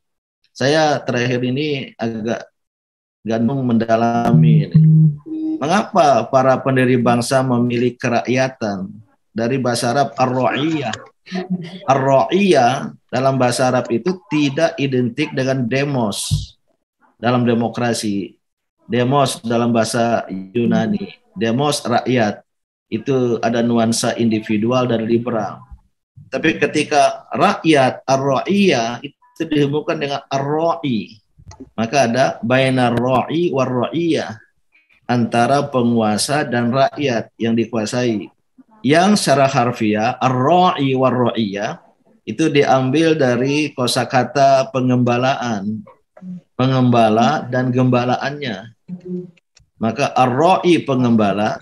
Saya terakhir ini agak gandung mendalami ini. Mengapa para pendiri bangsa memilih kerakyatan? Dari bahasa Arab ar-ra'iyah. Ar-ra'iyah dalam bahasa Arab itu tidak identik dengan demos dalam demokrasi. Demos dalam bahasa Yunani. Demos rakyat. Itu ada nuansa individual dan liberal. Tapi ketika rakyat ar-ra'iyah itu dihubungkan dengan ar-ra'i, maka ada bainar ra'i war ra'iyah, antara penguasa dan rakyat yang dikuasai. Yang secara harfiah ar-ra'i war ra'iyah itu diambil dari kosakata pengembalaan, pengembala dan gembalaannya. Maka ar-ra'i pengembala,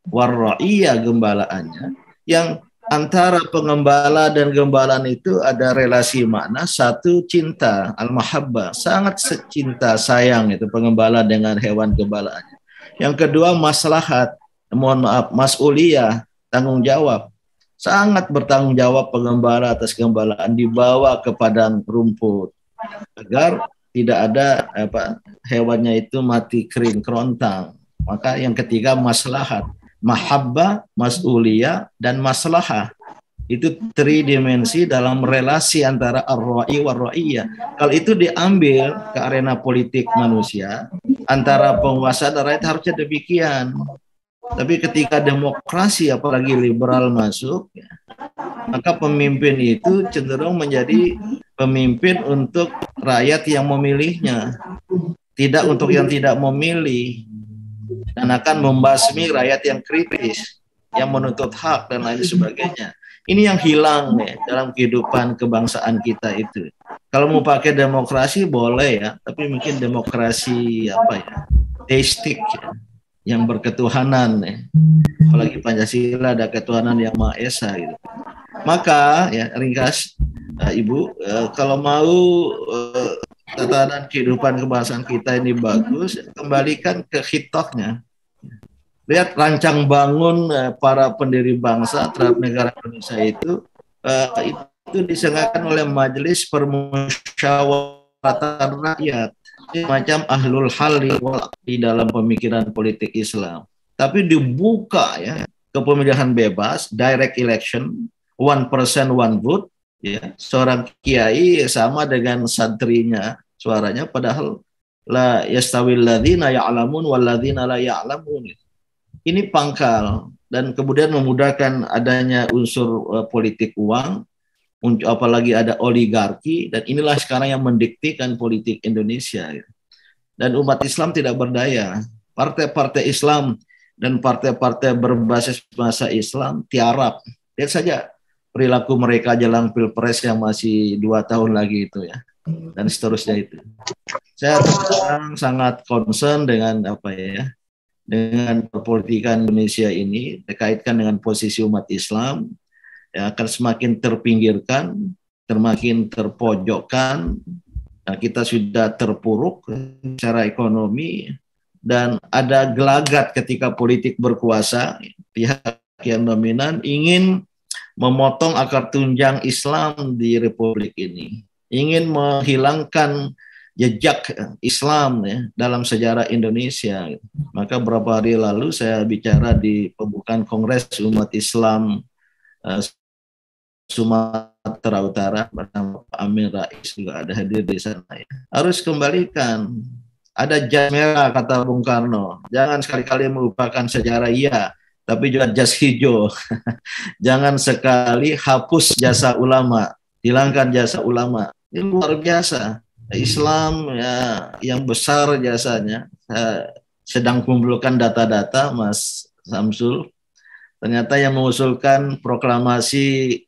war ra'iyah gembalaannya, yang antara pengembala dan gembalaan itu ada relasi makna. Satu, cinta, al-mahabbah, sangat cinta sayang itu pengembala dengan hewan gembalaannya. Yang kedua, maslahat, mas'uliyah, tanggung jawab. Sangat bertanggung jawab pengembala atas gembalaan, dibawa ke padang rumput agar tidak ada hewannya itu mati kering kerontang. Maka yang ketiga, maslahat, mahabbah, mas'uliyah, dan maslahah. Itu tridimensi dalam relasi antara ar-ra'i war ra'iyah. Kalau itu diambil ke arena politik manusia, antara penguasa dan rakyat harusnya demikian. Tapi ketika demokrasi apalagi liberal masuk, maka pemimpin itu cenderung menjadi pemimpin untuk rakyat yang memilihnya, tidak untuk yang tidak memilih, dan akan membasmi rakyat yang kritis, yang menuntut hak dan lain sebagainya. Ini yang hilang nih dalam kehidupan kebangsaan kita itu. Kalau mau pakai demokrasi boleh ya, tapi mungkin demokrasi teistik ya, yang berketuhanan ya. Apalagi Pancasila ada ketuhanan yang Maha Esa gitu. Maka ya ringkas Ibu, kalau mau tatanan kehidupan kebangsaan kita ini bagus, kembalikan ke hitoknya. Lihat rancang bangun para pendiri bangsa terhadap negara Indonesia itu disenggakan oleh Majelis Permusyawaratan Rakyat, macam ahlul halli wal aqdi dalam pemikiran politik Islam. Tapi dibuka ya kepemilihan bebas, direct election, 1% one vote, ya seorang kiai sama dengan santrinya suaranya, padahal la yastawil ladzina ya'lamun wal ladzina la ya'lamun. Ini pangkal, dan kemudian memudahkan adanya unsur politik uang, apalagi ada oligarki, dan inilah sekarang yang mendiktikan politik Indonesia. Dan umat Islam tidak berdaya. Partai-partai Islam dan partai-partai berbasis bahasa Islam tiarap. Lihat saja perilaku mereka jelang Pilpres yang masih 2 tahun lagi itu ya, dan seterusnya itu. Saya sangat concern dengan dengan perpolitikan Indonesia ini, dikaitkan dengan posisi umat Islam yang akan semakin terpinggirkan, semakin terpojokkan. Nah, kita sudah terpuruk secara ekonomi, dan ada gelagat ketika politik berkuasa, pihak yang dominan ingin memotong akar tunjang Islam di Republik ini, ingin menghilangkan jejak Islam ya, dalam sejarah Indonesia. Maka beberapa hari lalu saya bicara di pembukaan Kongres Umat Islam Sumatera Utara bersama Pak Amin Rais, juga ada hadir di sana ya. Harus kembalikan, ada jas merah kata Bung Karno, jangan sekali-kali melupakan sejarah, iya, tapi juga jas hijau. Jangan sekali hapus jasa ulama, hilangkan jasa ulama. Ini luar biasa. Islam ya, yang besar jasanya. Saya sedang kumpulkan data-data, Mas Samsul. Ternyata yang mengusulkan proklamasi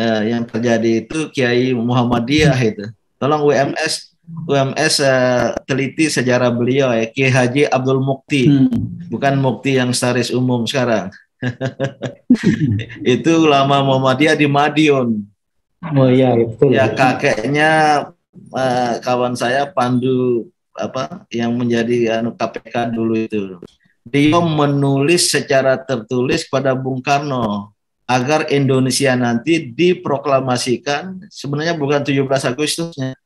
yang terjadi itu Kiai Muhammadiyah itu. Tolong UMS teliti sejarah beliau ya, Kiai Haji Abdul Mukti, bukan Mukti yang sekretaris umum sekarang. Itu ulama Muhammadiyah di Madiun. Oh iya, betul. Ya, kakeknya kawan saya Pandu yang menjadi KPK dulu itu. Dia menulis secara tertulis kepada Bung Karno agar Indonesia nanti diproklamasikan, sebenarnya bukan 17 Agustusnya,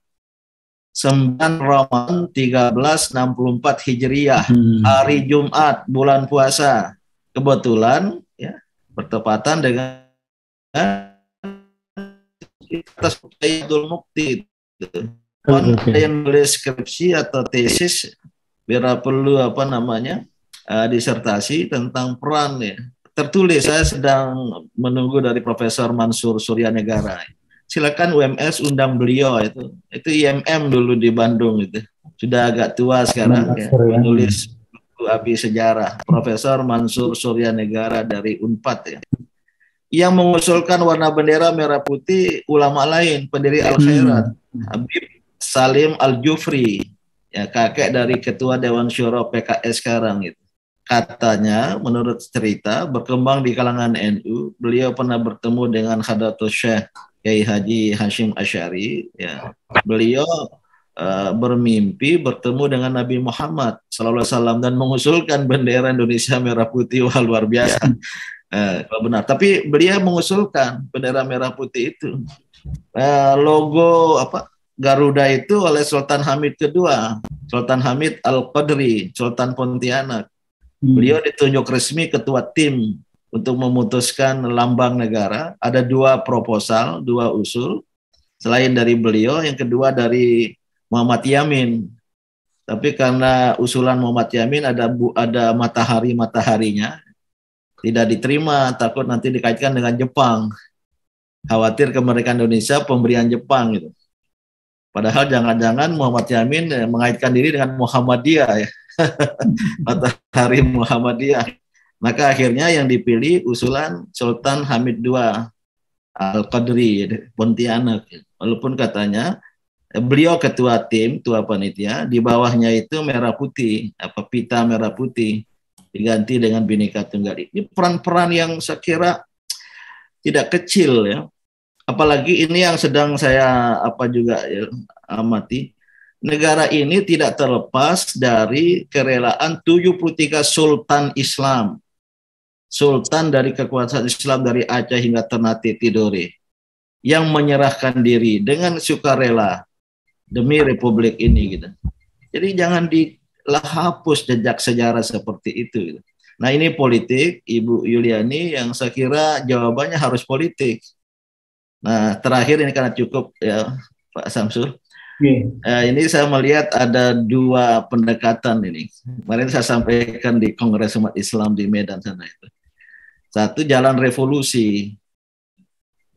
9 Ramadan 1364 Hijriah, hari Jumat, bulan puasa. Kebetulan ya bertepatan dengan atas Abdul Mukti. Ada yang nulis skripsi atau tesis, bila perlu disertasi tentang peran ya. Tertulis, saya sedang menunggu dari Profesor Mansur Suryanegara. Silakan UMS undang beliau itu IMM dulu di Bandung itu. Sudah agak tua sekarang ya, menulis buku Abi Sejarah. Profesor Mansur Suryanegara dari Unpad ya. Yang mengusulkan warna bendera merah putih ulama lain, pendiri Al-Khairat, Habib Salim Al-Jufri, ya, kakek dari Ketua Dewan Syuro PKS sekarang itu. Katanya, menurut cerita, berkembang di kalangan NU, beliau pernah bertemu dengan Hadratus Syekh Kiai Haji Hashim Asy'ari, ya. Beliau bermimpi bertemu dengan Nabi Muhammad SAW dan mengusulkan bendera Indonesia merah putih. Wah, luar biasa. Kalau benar, tapi beliau mengusulkan bendera merah putih itu. Logo Garuda itu oleh Sultan Hamid II, Sultan Hamid Al-Qadri, Sultan Pontianak. Beliau ditunjuk resmi ketua tim untuk memutuskan lambang negara. Ada 2 proposal, 2 usul. Selain dari beliau, yang kedua dari Muhammad Yamin. Tapi karena usulan Muhammad Yamin ada mataharinya, tidak diterima, takut nanti dikaitkan dengan Jepang. Khawatir kemerdekaan Indonesia pemberian Jepang gitu. Padahal jangan-jangan Muhammad Yamin mengaitkan diri dengan Muhammadiyah ya. Matahari Muhammadiyah. Maka akhirnya yang dipilih usulan Sultan Hamid II Al-Qadri Pontianak. Walaupun katanya beliau ketua tim, ketua panitia, di bawahnya itu merah putih, pita merah putih, diganti dengan Bhinneka Tunggal. Ini peran-peran yang saya kira tidak kecil ya. Apalagi ini yang sedang saya amati. Negara ini tidak terlepas dari kerelaan 73 sultan Islam. Sultan dari kekuasaan Islam dari Aceh hingga Ternate Tidore yang menyerahkan diri dengan sukarela demi republik ini gitu. Jadi jangan hapus jejak sejarah seperti itu gitu. Nah, ini politik Ibu Yuliani yang saya kira jawabannya harus politik. Nah, terakhir ini karena cukup ya Pak Samsul. Ini saya melihat ada 2 pendekatan ini. Kemarin saya sampaikan di Kongres Umat Islam di Medan sana itu. Satu, jalan revolusi.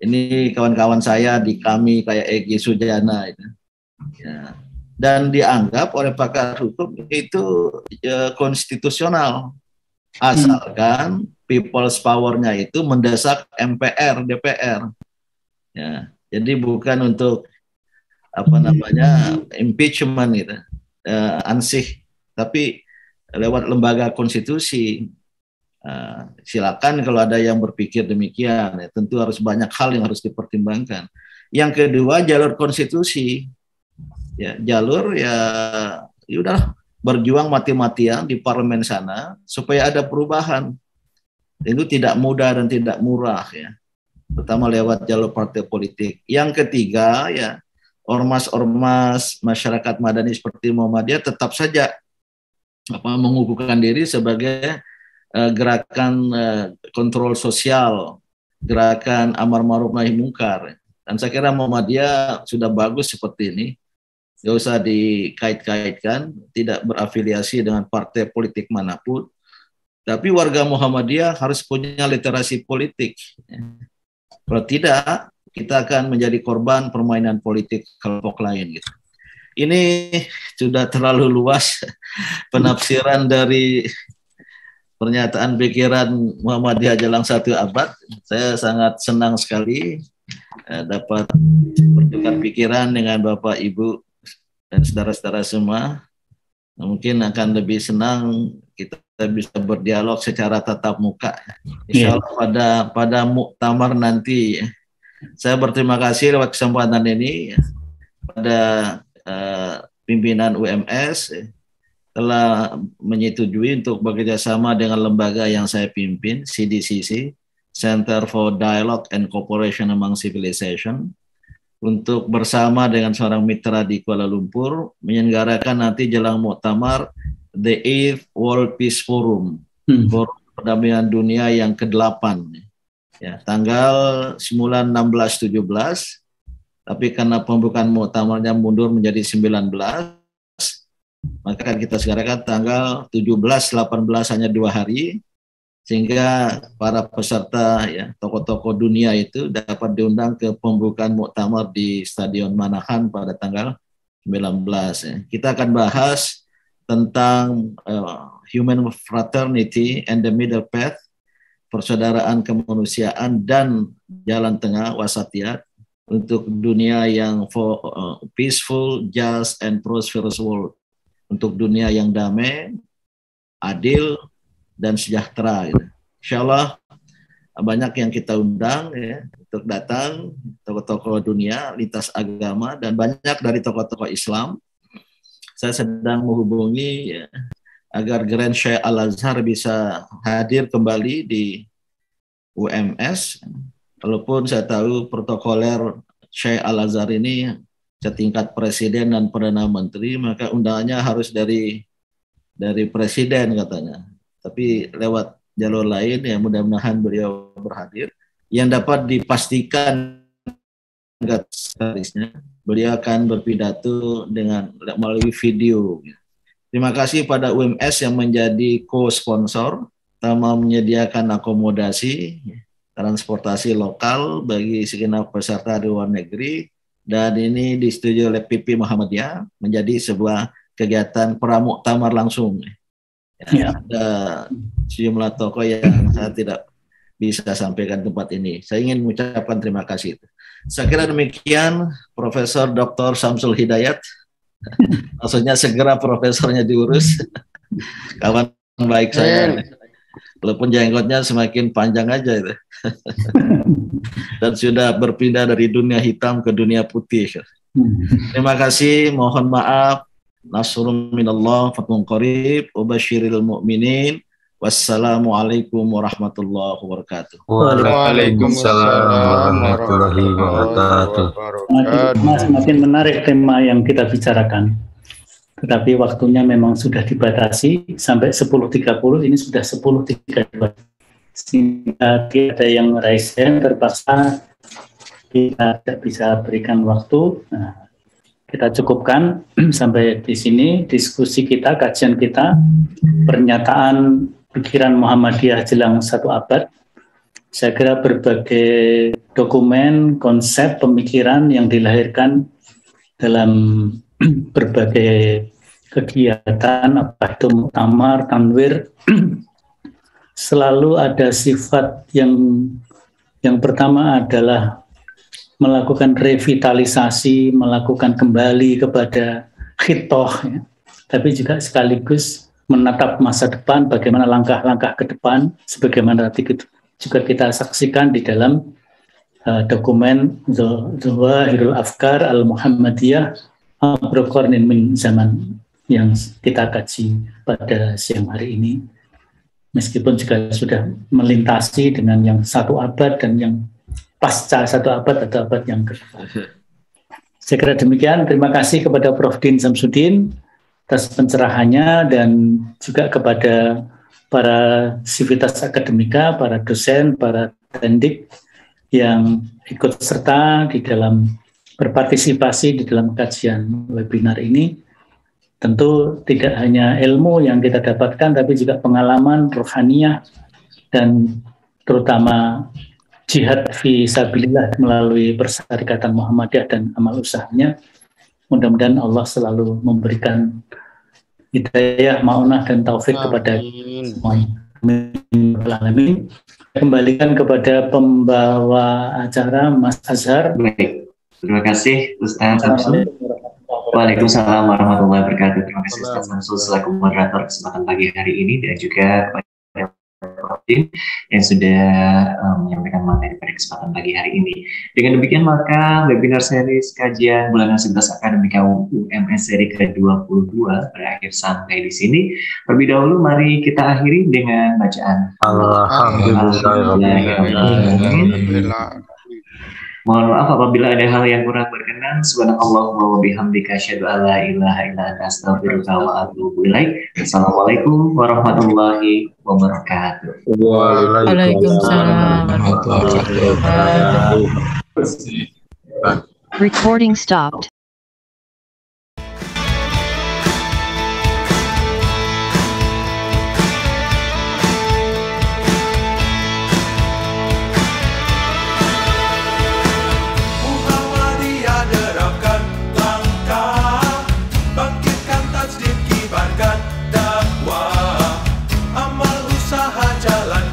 Ini kawan-kawan saya di kami kayak Egy Sujana itu. Ya. Dan dianggap oleh pakar hukum itu konstitusional. Asalkan people's power-nya itu mendesak MPR, DPR. Ya, jadi bukan untuk impeachment gitu, ansih, tapi lewat lembaga konstitusi. Silakan kalau ada yang berpikir demikian, ya, tentu harus banyak hal yang harus dipertimbangkan. Yang kedua, jalur konstitusi. Ya, jalur ya udah berjuang mati-matian di parlemen sana supaya ada perubahan. Itu tidak mudah dan tidak murah ya. Terutama lewat jalur partai politik. Yang ketiga ya, ormas-ormas masyarakat madani seperti Muhammadiyah tetap saja mengukuhkan diri sebagai gerakan kontrol sosial, gerakan amar ma'ruf nahi mungkar. Dan saya kira Muhammadiyah sudah bagus seperti ini. Nggak usah dikait-kaitkan, tidak berafiliasi dengan partai politik manapun. Tapi warga Muhammadiyah harus punya literasi politik. Kalau tidak, kita akan menjadi korban permainan politik kelompok lain. Gitu. Ini sudah terlalu luas penafsiran dari pernyataan pikiran Muhammadiyah Jelang 1 Abad. Saya sangat senang sekali dapat bertukar pikiran dengan Bapak, Ibu, dan saudara-saudara semua. Mungkin akan lebih senang kita bisa berdialog secara tatap muka. Insya Allah pada muktamar nanti. Saya berterima kasih lewat kesempatan ini pada pimpinan UMS telah menyetujui untuk bekerjasama dengan lembaga yang saya pimpin, CDCC, Center for Dialogue and Cooperation Among Civilization, untuk bersama dengan seorang mitra di Kuala Lumpur menyelenggarakan nanti jelang muktamar The 8th World Peace Forum, Forum Perdamaian Dunia yang ke-8. Ya, tanggal semula 16-17, tapi karena pembukaan muktamarnya mundur menjadi 19, maka kita sekarang tanggal 17-18 hanya 2 hari, sehingga para peserta ya tokoh-tokoh dunia itu dapat diundang ke pembukaan muktamar di Stadion Manahan pada tanggal 19. Ya. Kita akan bahas tentang human fraternity and the middle path, persaudaraan kemanusiaan dan jalan tengah wasatiyat untuk dunia yang peaceful, just and prosperous world, untuk dunia yang damai, adil, dan sejahtera. Gitu. Insya Allah banyak yang kita undang ya, untuk datang, tokoh-tokoh dunia, lintas agama, dan banyak dari tokoh-tokoh Islam. Saya sedang menghubungi ya, agar Grand Sheikh Al-Azhar bisa hadir kembali di UMS. Walaupun saya tahu protokoler Sheikh Al-Azhar ini setingkat presiden dan perdana menteri, maka undangannya harus dari presiden katanya. Tapi lewat jalur lain ya mudah-mudahan beliau berhadir. Yang dapat dipastikan garisnya, beliau akan berpidato melalui video. Terima kasih pada UMS yang menjadi co-sponsor, pertama menyediakan akomodasi, transportasi lokal bagi segenap peserta di luar negeri, dan ini disetujui oleh PP Muhammadiyah menjadi sebuah kegiatan pramuktamar langsung. Ya. Ada sejumlah tokoh yang saya tidak bisa sampaikan tempat ini. Saya ingin mengucapkan terima kasih. Saya kira demikian, Profesor Dr. Samsul Hidayat. Maksudnya segera profesornya diurus. Kawan baik saya. Walaupun jenggotnya semakin panjang aja itu. Dan sudah berpindah dari dunia hitam ke dunia putih. Terima kasih, mohon maaf. Nasrun minallah, fatun qarib, ubashiril mu'minin. Wassalamualaikum warahmatullahi wabarakatuh. Waalaikumsalam warahmatullahi wabarakatuh. Semakin menarik tema yang kita bicarakan. Tetapi waktunya memang sudah dibatasi sampai 10.30, ini sudah 10.32. Sehingga tidak ada yang raise hand, terpaksa kita tidak bisa berikan waktu. Nah, kita cukupkan sampai di sini diskusi kita, kajian kita, pernyataan pikiran Muhammadiyah jelang 1 abad. Saya kira berbagai dokumen, konsep, pemikiran yang dilahirkan dalam berbagai kegiatan, apa itu muktamar, tanwir, selalu ada sifat yang pertama adalah melakukan revitalisasi, melakukan kembali kepada khitoh, ya. Tapi juga sekaligus menatap masa depan, bagaimana langkah-langkah ke depan, sebagaimana tadi juga kita saksikan di dalam dokumen Zawahirul Afkar Al-Muhammadiyah Abru Qarnin min Zaman yang kita kaji pada siang hari ini. Meskipun juga sudah melintasi dengan yang 1 abad dan yang pasca 1 abad atau abad yang kedua. Saya kira demikian. Terima kasih kepada Prof. Din Samsudin atas pencerahannya dan juga kepada para sivitas akademika, para dosen, para tendik yang ikut serta di dalam berpartisipasi di dalam kajian webinar ini. Tentu tidak hanya ilmu yang kita dapatkan, tapi juga pengalaman rohaniyah dan terutama jihad fi sabilillah melalui Persyarikatan Muhammadiyah dan amal usahanya. Mudah-mudahan Allah selalu memberikan hidayah, ma'unah dan taufik kepada semuanya. Amin. Kembalikan kepada pembawa acara Mas Azhar. Baik, terima kasih Ustaz Samsul. Waalaikumsalam warahmatullahi wabarakatuh. Terima kasih Ustaz Samsul selaku moderator kesempatan pagi hari ini dan juga kepada Prof. Din yang sudah menyampaikan materi pada kesempatan pagi hari ini. Dengan demikian maka webinar series kajian bulanan 11 akademika UMS seri ke-22 berakhir sampai di sini. Terlebih dahulu mari kita akhiri dengan bacaan Alhamdulillah. Mohon maaf apabila ada hal yang kurang berkenan. Subhanallahumma wa bihamdika asyhadu an la ilaha illa anta astaghfiruka wa atubu ilaik. Assalamualaikum warahmatullahi wabarakatuh. Waalaikumsalam warahmatullahi wabarakatuh. Recording stopped. Amal usaha jalan